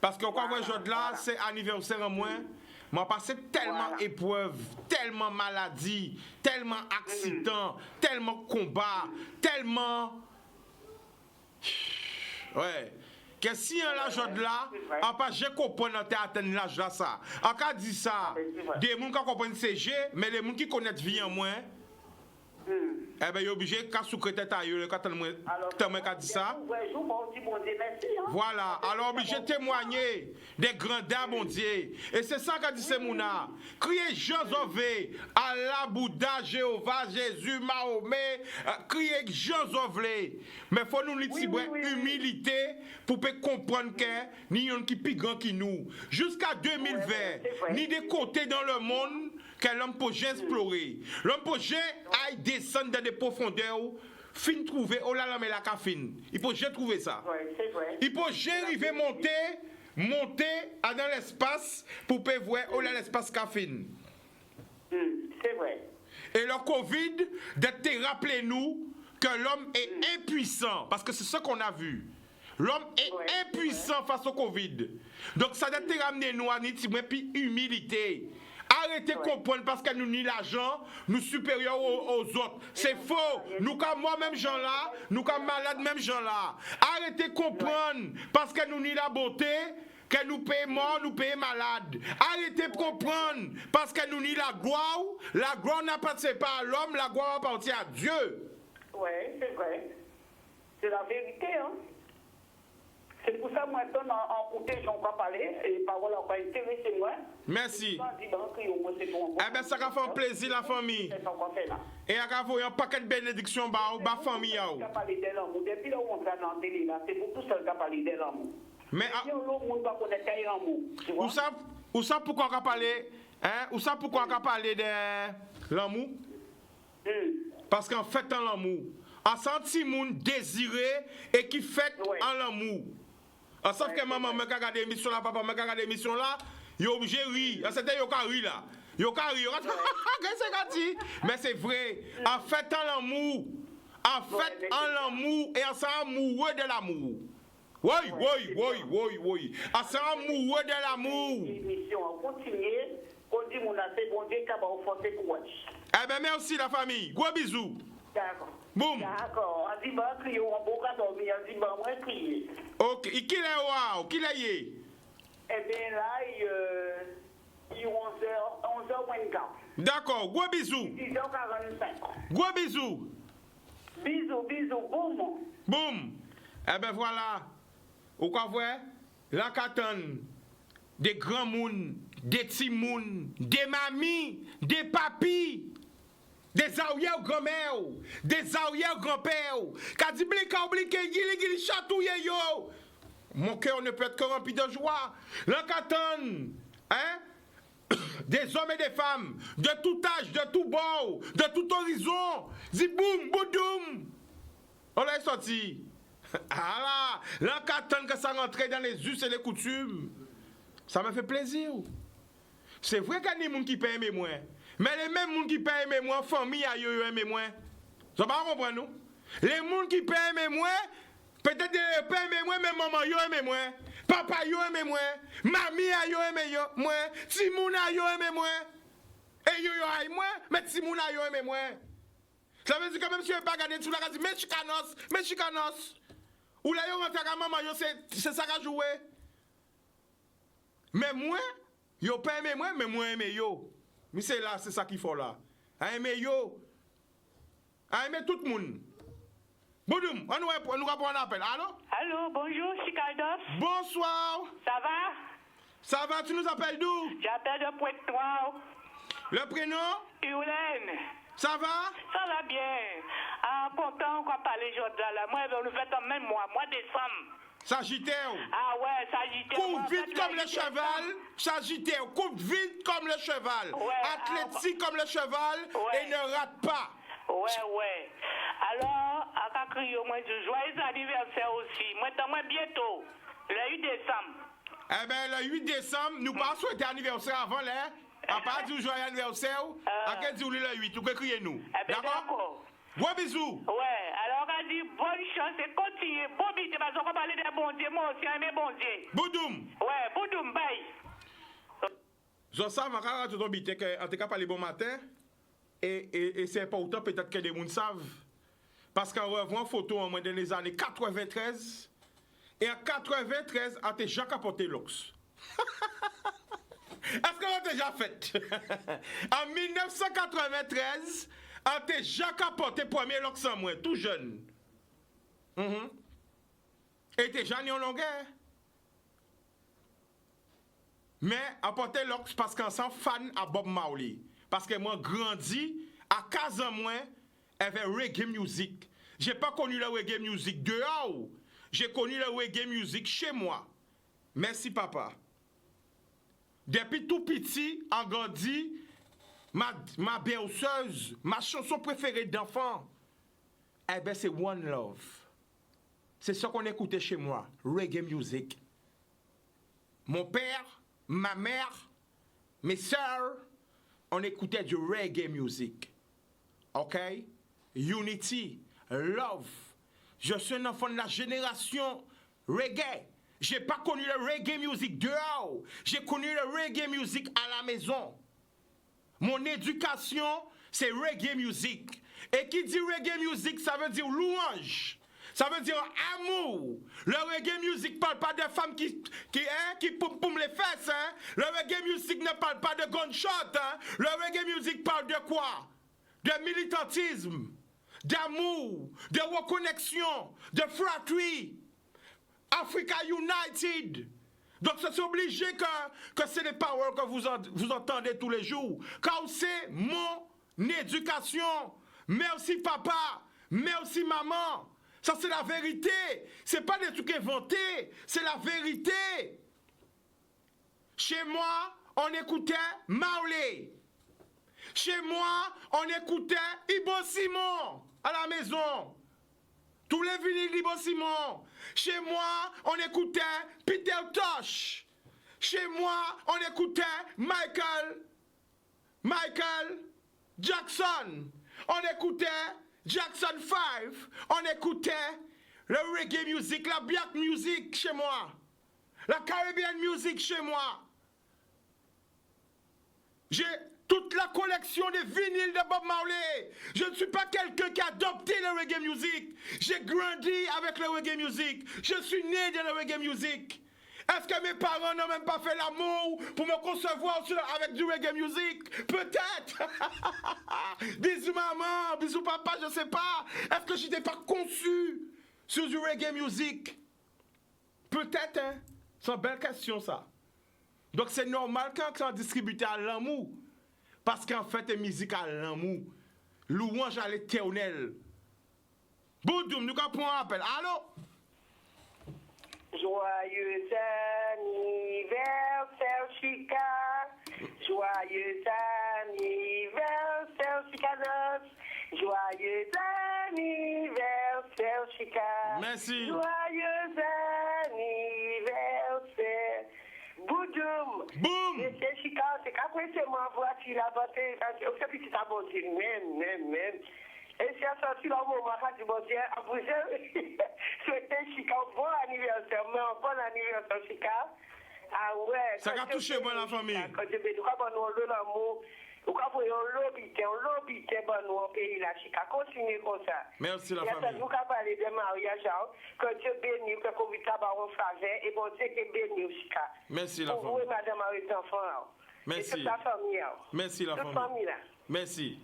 Parce que, quoi voir, aujourd'hui là, c'est anniversaire en moins. M'a passé tellement épreuves, tellement maladies, tellement accidents, tellement combats, tellement. Ouais. Que si un l'âge là, en pas j'ai compris dans atteindre l'âge là ça. En cas dit ça, des gens qui comprennent CG, mais les gens qui connaissent vie en moins, eh ben, il est obligé de secrétaire quand tu dit ça. Voilà, alors obligé de témoigner des grandeurs, mon Dieu. Et c'est ça qu'a dit Semouna. Criez Josové, Allah, Bouddha, Jéhovah, Jésus, Mahomet. Criez Josové. Mais il faut nous humilité pour comprendre que nous sommes plus grands que nous. Jusqu'à 2020, ni des côtés dans le monde que l'homme peut explorer. L'homme peut aille descendre dans des profondeurs, fin trouver, oh là là, mais la cafine. Il peut trouver ça. Ouais, c'est vrai. Il peut arriver monter dans l'espace pour voir, oh là, l'espace cafine. C'est vrai. Et le Covid, de rappelez-nous que l'homme est impuissant, parce que c'est ce qu'on a vu. L'homme est impuissant face au Covid. Donc ça doit te ramener nous à puis humilité. Arrêtez de comprendre parce que nous ni l'argent, nous supérieurs aux autres. C'est faux. Nous comme moi-même gens là, nous comme malades même gens là. Arrêtez de comprendre parce que nous ni la beauté, que nous payons mort, nous payons malades. Arrêtez de comprendre parce que nous ni la gloire n'appartient pas à l'homme, la gloire appartient à Dieu. Oui, c'est vrai. C'est la vérité, hein. C'est pour ça que moi, en côté, j'en pas parler, et les paroles n'ont pas intéressé moi. Merci. Eh bien, ça va faire plaisir, la famille. Et à avoir un paquet de bénédictions, la famille. Depuis là où on va dans la télé, c'est pour tout seul qui a parlé de l'amour. Mais où ça pourquoi on va parler, hein? Où ça pourquoi on va parler de l'amour? Parce qu'en fait, dans l'amour, un sentiment désiré et qui fait en l'amour. Sauf que maman me regarde l'émission là, papa me regarde l'émission là, il est obligé de rire. C'était Yoka rire là. Yoka rire. Mais c'est vrai. En fait, en l'amour. En fait, en l'amour et en s'en amoureux de l'amour. Oui. En s'en amoureux de l'amour. L'émission a continué. On dit mon assez bon Dieu qui va vous forcer pour watch. Eh bien, merci la famille. Gros bisous. D'accord. Boum. D'accord. On dit bah crier, on va dormir. On dit bah moi crier. Ok. Qui est wow? Qui est yé? Eh bien là, il est 11h24. D'accord. Gros bisous. 10h45. Gros bisous. Bisous. Boum. Boum. Eh ben voilà. Ou quoi voir? La katane. Des grands mouns, des petits mouns, des mamies, des papis. Des arrières grand-mères, des arrières grand-pères, qui dit bliquer, il chatouille yo. Mon cœur ne peut être que rempli de joie. L'encatane, hein? Des hommes et des femmes, de tout âge, de tout bord, de tout horizon. Dit boum, boudoum. On l'a sorti. Ah là, l'encatane que ça rentre dans les us et les coutumes. Ça me fait plaisir. C'est vrai qu'il y a des gens qui peuvent aimer moi. Mais les mêmes gens qui peuvent aimer moi, famille a yo aimer moi. Ça va comprendre nous? Les gens qui peuvent aimer moi, peut-être ils peuvent aimer moi, mais maman yo aimer moi. Papa yo aimer moi. Mamie a yo aimer moi. Timoun a yo aimer moi. Et yo aime moi, mais Timoun a yo aimer moi. Ça veut dire que même si vous pas regarder tout la case, mais chicanos. Ou là yo rentre à maman yo c'est ça qu'a joué. Mais moi, yo pas aimer moi, mais moi aimer yo. Mais c'est là, c'est ça qu'il faut là. A aimer yo. A aimer tout le monde. Boudoum, on nous répond un appel. Allô? Allô, bonjour, Chicados. Bonsoir. Ça va? Ça va, tu nous appelles d'où? J'appelle de Pointe-Noire. Le prénom? Hurlaine. Ça va? Ça va bien. Ah, content qu'on parle aujourd'hui là. Moi, nous faisons quand même mois décembre. Sagittaire. Ah ouais, Sagittaire. Coupe vite comme le cheval. Sagittaire. Coupe vite comme le cheval. Ouais, athlétique comme le cheval. Ouais. Et ne rate pas. Ouais. Alors, à Kakrio, moi, je joyeux anniversaire aussi. Moi, dans moi bientôt. Le 8 décembre. Eh bien, le 8 décembre, nous pas souhaiter anniversaire avant là. À part du joyeux anniversaire, à quel jour le 8, ou que criez-nous. D'accord? Gros bisous. Ouais, alors on a dit bonne chance et continuez. Bon bite, parce qu'on va parler des bons dieux, moi aussi, mes bons dieux. Boudoum. Ouais, Boudoum, bye. Je sais, je vais te dire en tout cas, parler bon matin. Et c'est important, peut-être que les gens savent. Parce qu'on revoit une photo en moins dans les années 93. Et en 93, on a déjà capoté l'ox. Est-ce qu'on a déjà fait? En 1993, on a déjà capoté le premier l'ox en moins, tout jeune. Et déjà en longueur. Mais apporter l'ox parce qu'on s'en fan à Bob Marley. Parce que moi, grandi, à 15 ans moins, avec reggae music. J'ai pas connu le reggae music dehors. J'ai connu le reggae music chez moi. Merci, papa. Depuis tout petit, en grandi, ma berceuse, ma chanson préférée d'enfant, eh ben, c'est One Love. C'est ce qu'on écoutait chez moi, reggae music. Mon père, ma mère, mes sœurs, on écoutait du reggae music. OK? Unity, love. Je suis un enfant de la génération reggae. J'ai pas connu le reggae music dehors. J'ai connu le reggae music à la maison. Mon éducation, c'est reggae music. Et qui dit reggae music, ça veut dire louange. Ça veut dire amour. Le reggae music parle pas de femmes qui poum les fesses. Hein? Le reggae music ne parle pas de gunshot. Hein? Le reggae music parle de quoi? De militantisme, d'amour, de reconnexion, de fratrie. Africa United. Donc c'est obligé que c'est les paroles que vous entendez tous les jours. Car c'est mon éducation. Merci papa. Merci maman. Ça c'est la vérité. C'est pas des trucs inventés. C'est la vérité. Chez moi, on écoutait Marley. Chez moi, on écoutait Ibo Simon à la maison. Tous les vinyles d'Ibo Simon. Chez moi, on écoutait Peter Tosh. Chez moi, on écoutait Michael Jackson. On écoutait Jackson 5. On écoutait le reggae music, la black music chez moi. La Caribbean music chez moi. J'ai toute la collection de vinyles de Bob Marley. Je ne suis pas quelqu'un qui a adopté le reggae music. J'ai grandi avec le reggae music. Je suis né dans le reggae music. Est-ce que mes parents n'ont même pas fait l'amour pour me concevoir avec du reggae music? Peut-être. Bisous maman, bisous papa, je ne sais pas. Est-ce que je n'étais pas conçu sur du reggae music? Peut-être, hein. C'est une belle question ça. Donc c'est normal quand on distribue à l'amour. Parce qu'en fait, c'est musique à l'amour. Louange à l'éternel. Boudoum, nous avons un appel. Allô? Joyeux anniversaire, Chica. Joyeux anniversaire, Chicanos. Joyeux anniversaire, Chica. Merci. Joyeux anniversaire. Boudoum. Boum. Monsieur Chica, c'est qu'à après, c'est ma voiture, la voiture, c'est petit à bon Dieu, même. Et si elle sorti là, mon mari dit, bon Dieu, vous souhaitez Chica, bon anniversaire, mais un bon anniversaire, Chica. Ah ouais. Ça a touché bon la famille. Quand je vais dire, bon, l'amour, ou quand vous avez un lobby, bon, nous, au pays, la Chica, continuez comme ça. Merci la famille. Vous avez parlé de mariage, que Dieu bénisse, que vous avez un faveur, et bon Dieu qui bénisse, Chica. Merci la famille. Pour vous, madame, avec les enfants. Merci. Et toute la famille. Merci la famille. Merci.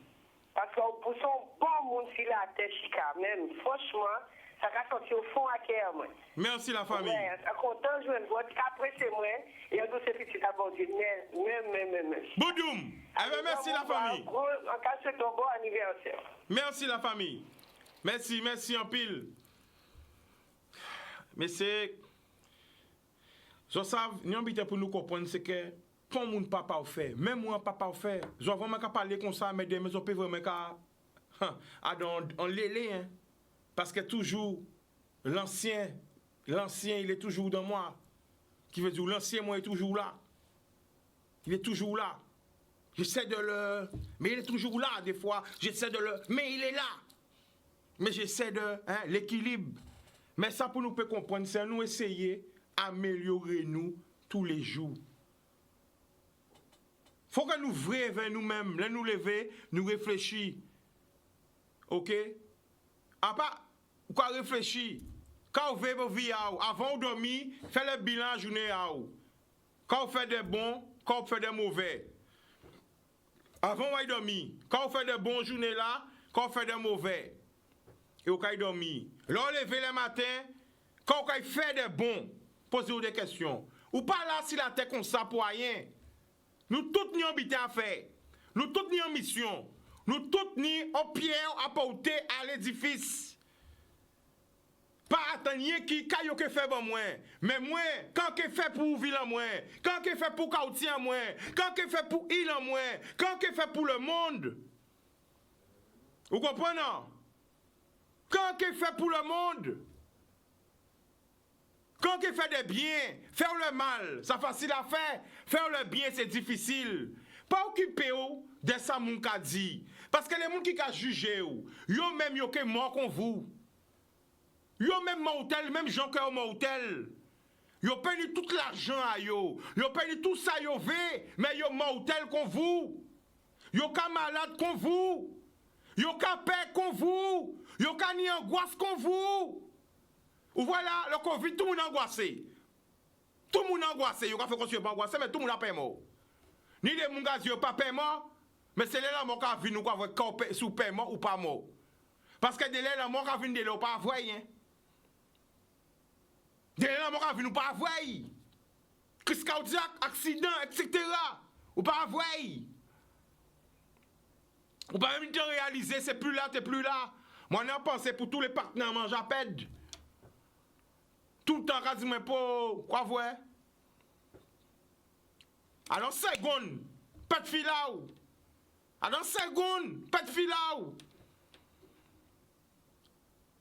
Parce que pour son bon monde sur la tête, Chica, même, franchement, ça va sortir au fond à cœur, moi. Merci la famille. Ouais, je suis content de jouer une voix, après c'est moi, et on doit se faire petit abondir, même. Boudoum. Eh bien, merci la famille. En cas de ton bon anniversaire. Merci la famille. Merci en pile. Mais c'est... Je sais, nous avons pour nous comprendre, c'est que tout le monde papa au fait, même moi papa au fait. Je vois vraiment qu'à parler comme ça, mais je peux vraiment qu'à en lélé, hein. Parce que toujours l'ancien il est toujours dans moi. Qui veut dire l'ancien moi est toujours là. Il est toujours là. J'essaie de le, mais il est toujours là des fois. J'essaie de le, mais il est là. Mais j'essaie de l'équilibre. Mais ça pour nous peut comprendre, c'est nous essayer d'améliorer nous tous les jours. Faut que nous vrais vers nous-mêmes, là nous lever, nous réfléchir. OK? À part quoi réfléchir. Quand vous faites vos vies avant de dormir, faites le bilan journée. Quand vous faites des bons, quand vous faites des mauvais. Avant de dormir, quand vous faites des bons journées là, quand vous faites des mauvais. Et vous pouvez dormir. Là, vous levez le matin, quand vous faites des bons, posez-vous des questions. Ou pas là si la tête comme ça pour rien. Nous tous nous habitons à faire. Nous tous nous en mission. Nous tous nous en pierre à porter à l'édifice. Pas attendre qui caillou que fait bon moi. Mais moi, quand que fait pour ville en moi, quand que fait pour quartier en moi, quand que fait pour île en moi, quand que fait pour le monde. Vous comprenez? Quand que fait pour le monde. Quand que fait des biens, faire le mal, c'est facile à faire. Faire le bien, c'est difficile. Pas occuper de ça mon ka dit. Parce que les gens qui ont jugé, yo même yo que mort qu'on vous. Yo même mortel, même gens qui ont mortel. Yo paye tout l'argent à yo. Yo paye tout ça yo ve, mais yo mortel qu'on vous. Yo ka malade qu'on vous. Yo ka paix qu'on vous. Yo ka ni angoisse qu'on vous. Ou voilà, le Covid, tout le monde angoissé. Tout le monde angoissé. Yo ka fait qu'on soit pas angoissé, mais tout le monde a paix mort. Ni les moun gaz yo pas paiement, mais c'est là mon ka vinn ou quoi sous paiement ou pas mort. Parce que de là mon ka vinn de là pas vrai hein. De là mon ka vinn ou pas vrai. Crise cardiaque, accident, etc. ou pas vrai. Ou pas même te réaliser c'est plus là, t'es plus là. Moi on a pensé pour tous les partenaires mange à pède. Tout le temps quasi moi pour quoi vrai. Alors seconde, pas de filaou. Alors seconde, pas de filaou.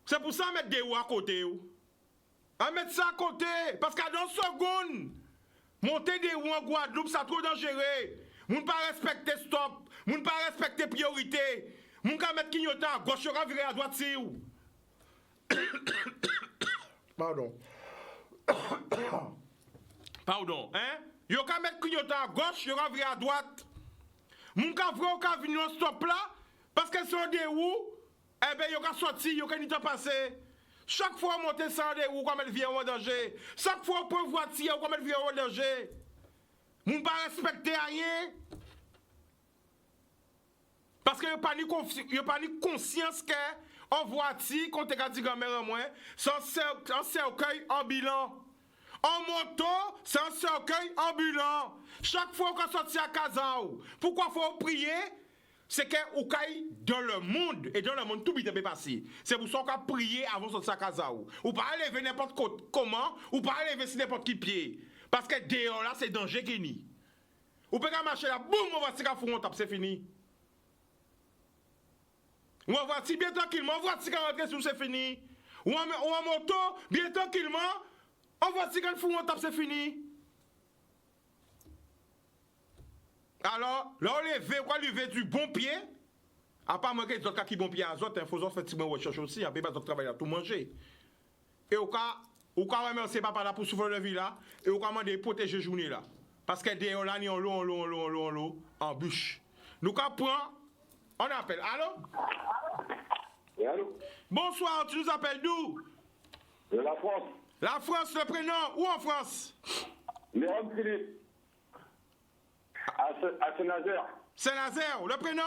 C'est pour ça mettre des roues à côté. À mettre ça à côté. Parce qu'à dans seconde, monter des roues en Guadeloupe, ça trop dangereux. Moun pas respecter stop. Moun pas respecter priorité. Moun ka mettre clignotant à gauche, on va virer à droite si ou. Pardon. Pardon, hein? Yo ka mettre clignotant à gauche, yo ka virer à droite. Moun ka vre ou ka venir stop là parce que sont des roues, eh ben yo ka sorti, yo ka ni ta passer. Chaque fois monter sans des roues comme elle vient en danger. Chaque fois pour voiture comme elle vient en danger. Moun pas respecter rien. Parce que yo pas ni conscience que en voiture quand te ka di grand-mère en moins, sans cercueil ambulant. En moto, c'est un cercueil ambulant. Chaque fois qu'on sortit à Kazao, pourquoi faut prier? C'est que ou caille dans le monde, et dans le monde tout peut passer. C'est pour ça qu'on prier avant de sortir à Kazao. Ou pas lever n'importe comment, ou pas lever sur n'importe qui pied. Parce que dehors là, c'est danger qui ni. Ou peut pas marcher là, boum, on va se faire on tape, c'est fini. Ou on va si bien tranquillement, on va se rentrer sur c'est fini. Ou en moto, bien tranquillement. On va si quand on tape, c'est fini. Alors, là, on lever du bon pied. À part manquer d'autres cas qui bon pied à autres, il faut faire un petit peu de recherche aussi, après, pas de travail à tout manger. Et au cas, remercier papa là pour souffler le vie là, et au cas, demander protéger journée là. Parce que des là, ni en l'eau, en bûche. Nous, quand prend, on appelle. Allô? Oui, allô? Bonsoir, tu nous appelles d'où? De la France. La France, le prénom, où en France? Léon Philippe. À Saint-Nazaire. Saint-Nazaire, le prénom?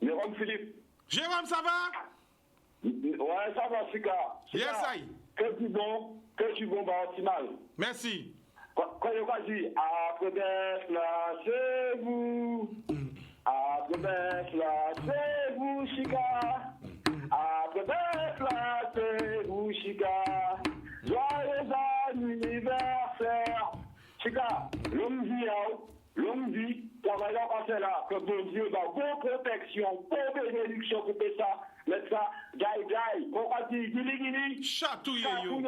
Jérôme Philippe. Jérôme, ça va? Ouais, ça va, Sika. Yes, aïe. Que tu bon, bah, optimal. Merci. Quand il a dit, après d'être là, c'est vous. Après d'être là, c'est vous, Sika. Après d'être là, c'est vous, Sika. Joyeux anniversaire. Sika, l'homme dit, travaillant passé là, que bon Dieu, dans vos protections, pour bénédiction, pour ça, mettre ça, gaï, compati, gili, chatouille yo.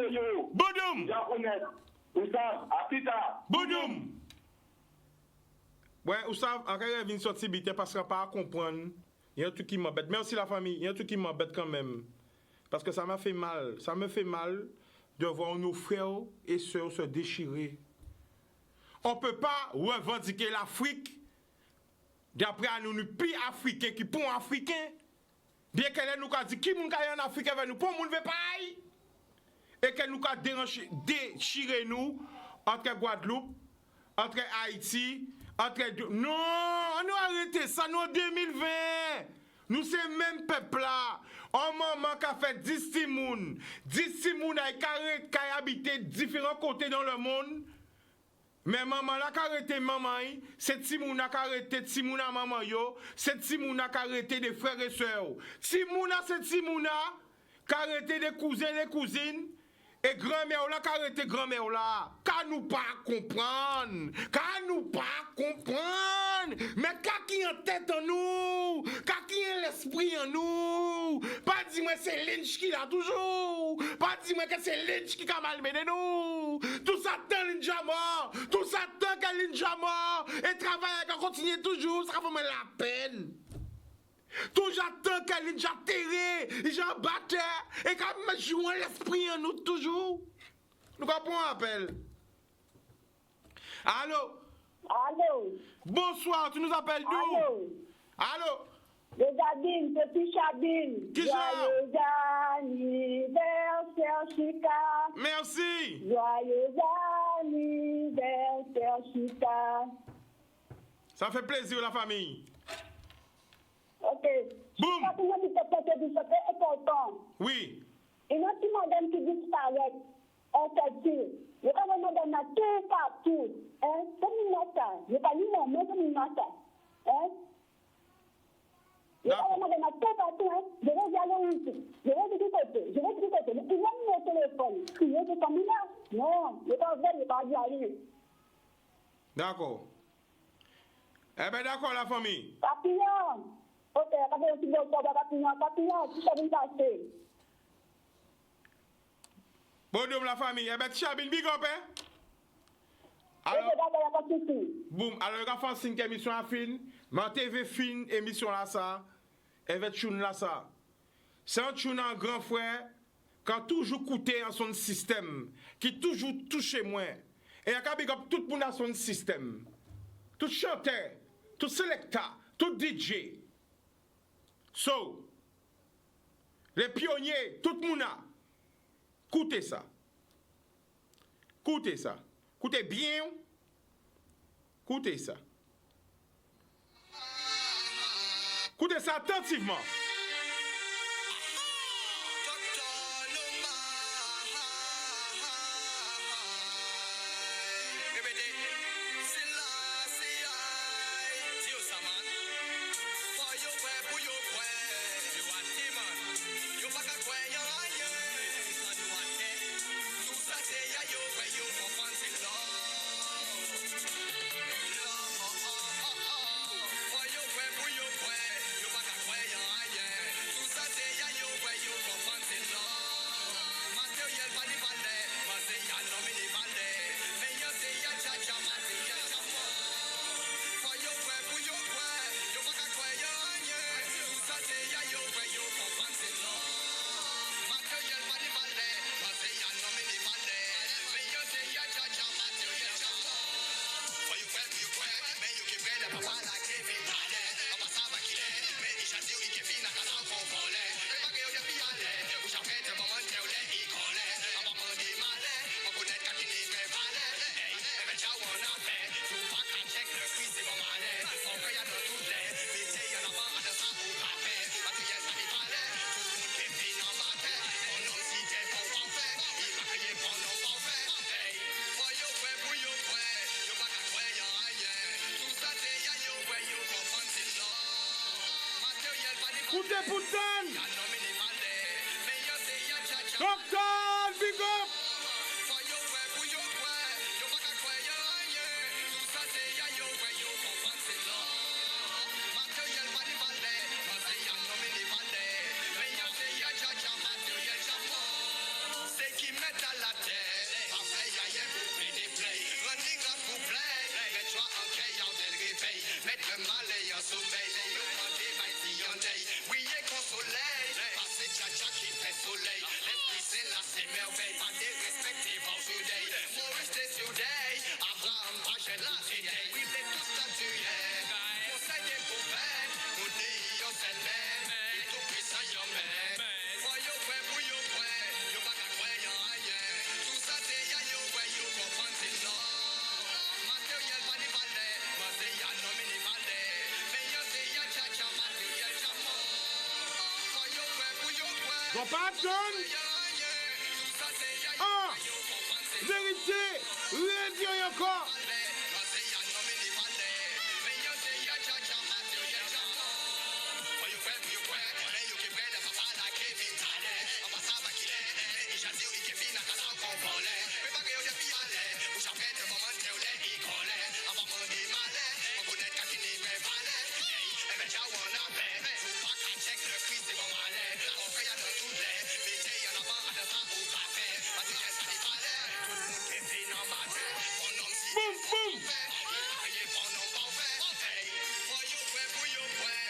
Boudum. Boudum. Oussav, à plus tard. Boudum. Ouais, Oussav, en cas de sortir bité parce qu'on pas comprendre. Il y a un truc qui m'embête. Merci la famille. Il y a un truc qui m'embête quand même. Parce que ça m'a fait mal. Ça me fait mal de voir nos frères et sœurs se déchirer. On ne peut pas revendiquer l'Afrique d'après nous pays africains qui pour africains. Bien qu'elle nous a dit qui moun en Afrique avec nous, pour moun veut pas. Et qu'elle nous a déchiré nous entre Guadeloupe, entre Haïti, entre... Non, on a arrêté ça, nous en 2020. Nous c'est même peuple là. Un moment qui a fait 10 timoun. 10 timoun qui a habité différents côtés dans le monde. Mais maman la qui a arrêté maman, c'est timoun qui a arrêté timoun à maman yo, c'est timoun qui a arrêté des frères et sœurs. Timoun c'est timoun qui a arrêté des cousins et des cousines. Et grand-mère là, qui a arrêté grand-mère là, qu'à nous pas comprendre, mais qu'à qui en tête en nous, qu'à qui en l'esprit en nous, pas dis-moi c'est Lynch qui l'a toujours, pas dis-moi que c'est Lynch qui a malmené nous, tout ça tant Lynch à mort, tout ça tant que Lynch à mort, et travailler à continuer toujours, ça va me la peine. Tout j'attends qu'elle est déjà terrée, j'en battais, et quand me joue l'esprit en nous toujours. Nous comprenons un appel. Allô? Allô? Bonsoir, tu nous appelles d'où? Allô? Allô? De Sabine, petit Sabine. Qui ça? Joyeux anniversaire, Chica. Merci. Joyeux anniversaire, Chica. Ça fait plaisir la famille. Ok. Boum. C'est important. Oui. Il y a des madame qui disparaissent. On fait dire. Il y a des madame tout partout. Hein? Comme une matin. Il y a pas une maman comme une matin. Hein? Il y a des madame tout partout. Hein? Je vais y aller ici. Je vais du côté. Je vais du côté. Il y a mon téléphone. Il y a des familles là. Non. Il n'y a pas vrai. Il n'y a pas d'y aller. D'accord. Eh bien d'accord la famille. Papillon. Ok, papillon, tout ça vient passer. Bonjour la famille. Eh bien, Chabine, big up, hein? Alors, boum, alors, il y a fait un signe émission à fin. Ma TV fin, émission là, ça. Et va choun là, ça. C'est un choun en grand frère, qui a toujours coûté en son système, qui toujours touché moins. Et il y a big up tout le monde dans son système. Tout chanteur, tout sélecteur, tout DJ. So, les pionniers, tout le monde a. Écoutez ça. Écoutez ça. Écoutez bien. Écoutez ça. Écoutez ça attentivement. Écoutez, Poutan! Cocktail, big up! Compassion! Ah! Vérité! Radio encore!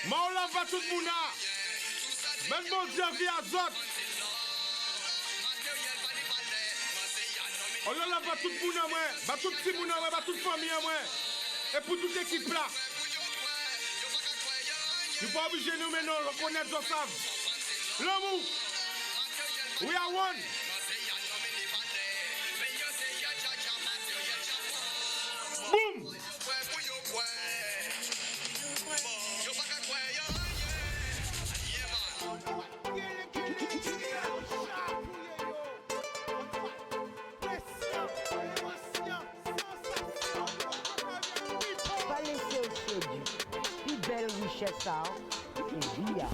Maola va tout le monde là. Même bon Dieu via Zot. On la va tout le monde là, va tout le monde là, va toute famille là. Et pour toute l'équipe là. Nous pas obligé nous maintenant reconnaître nos savent. L'amour. We are one. Boom. Pas laisser au crédit. Plus belle richesse, ça. C'est bien.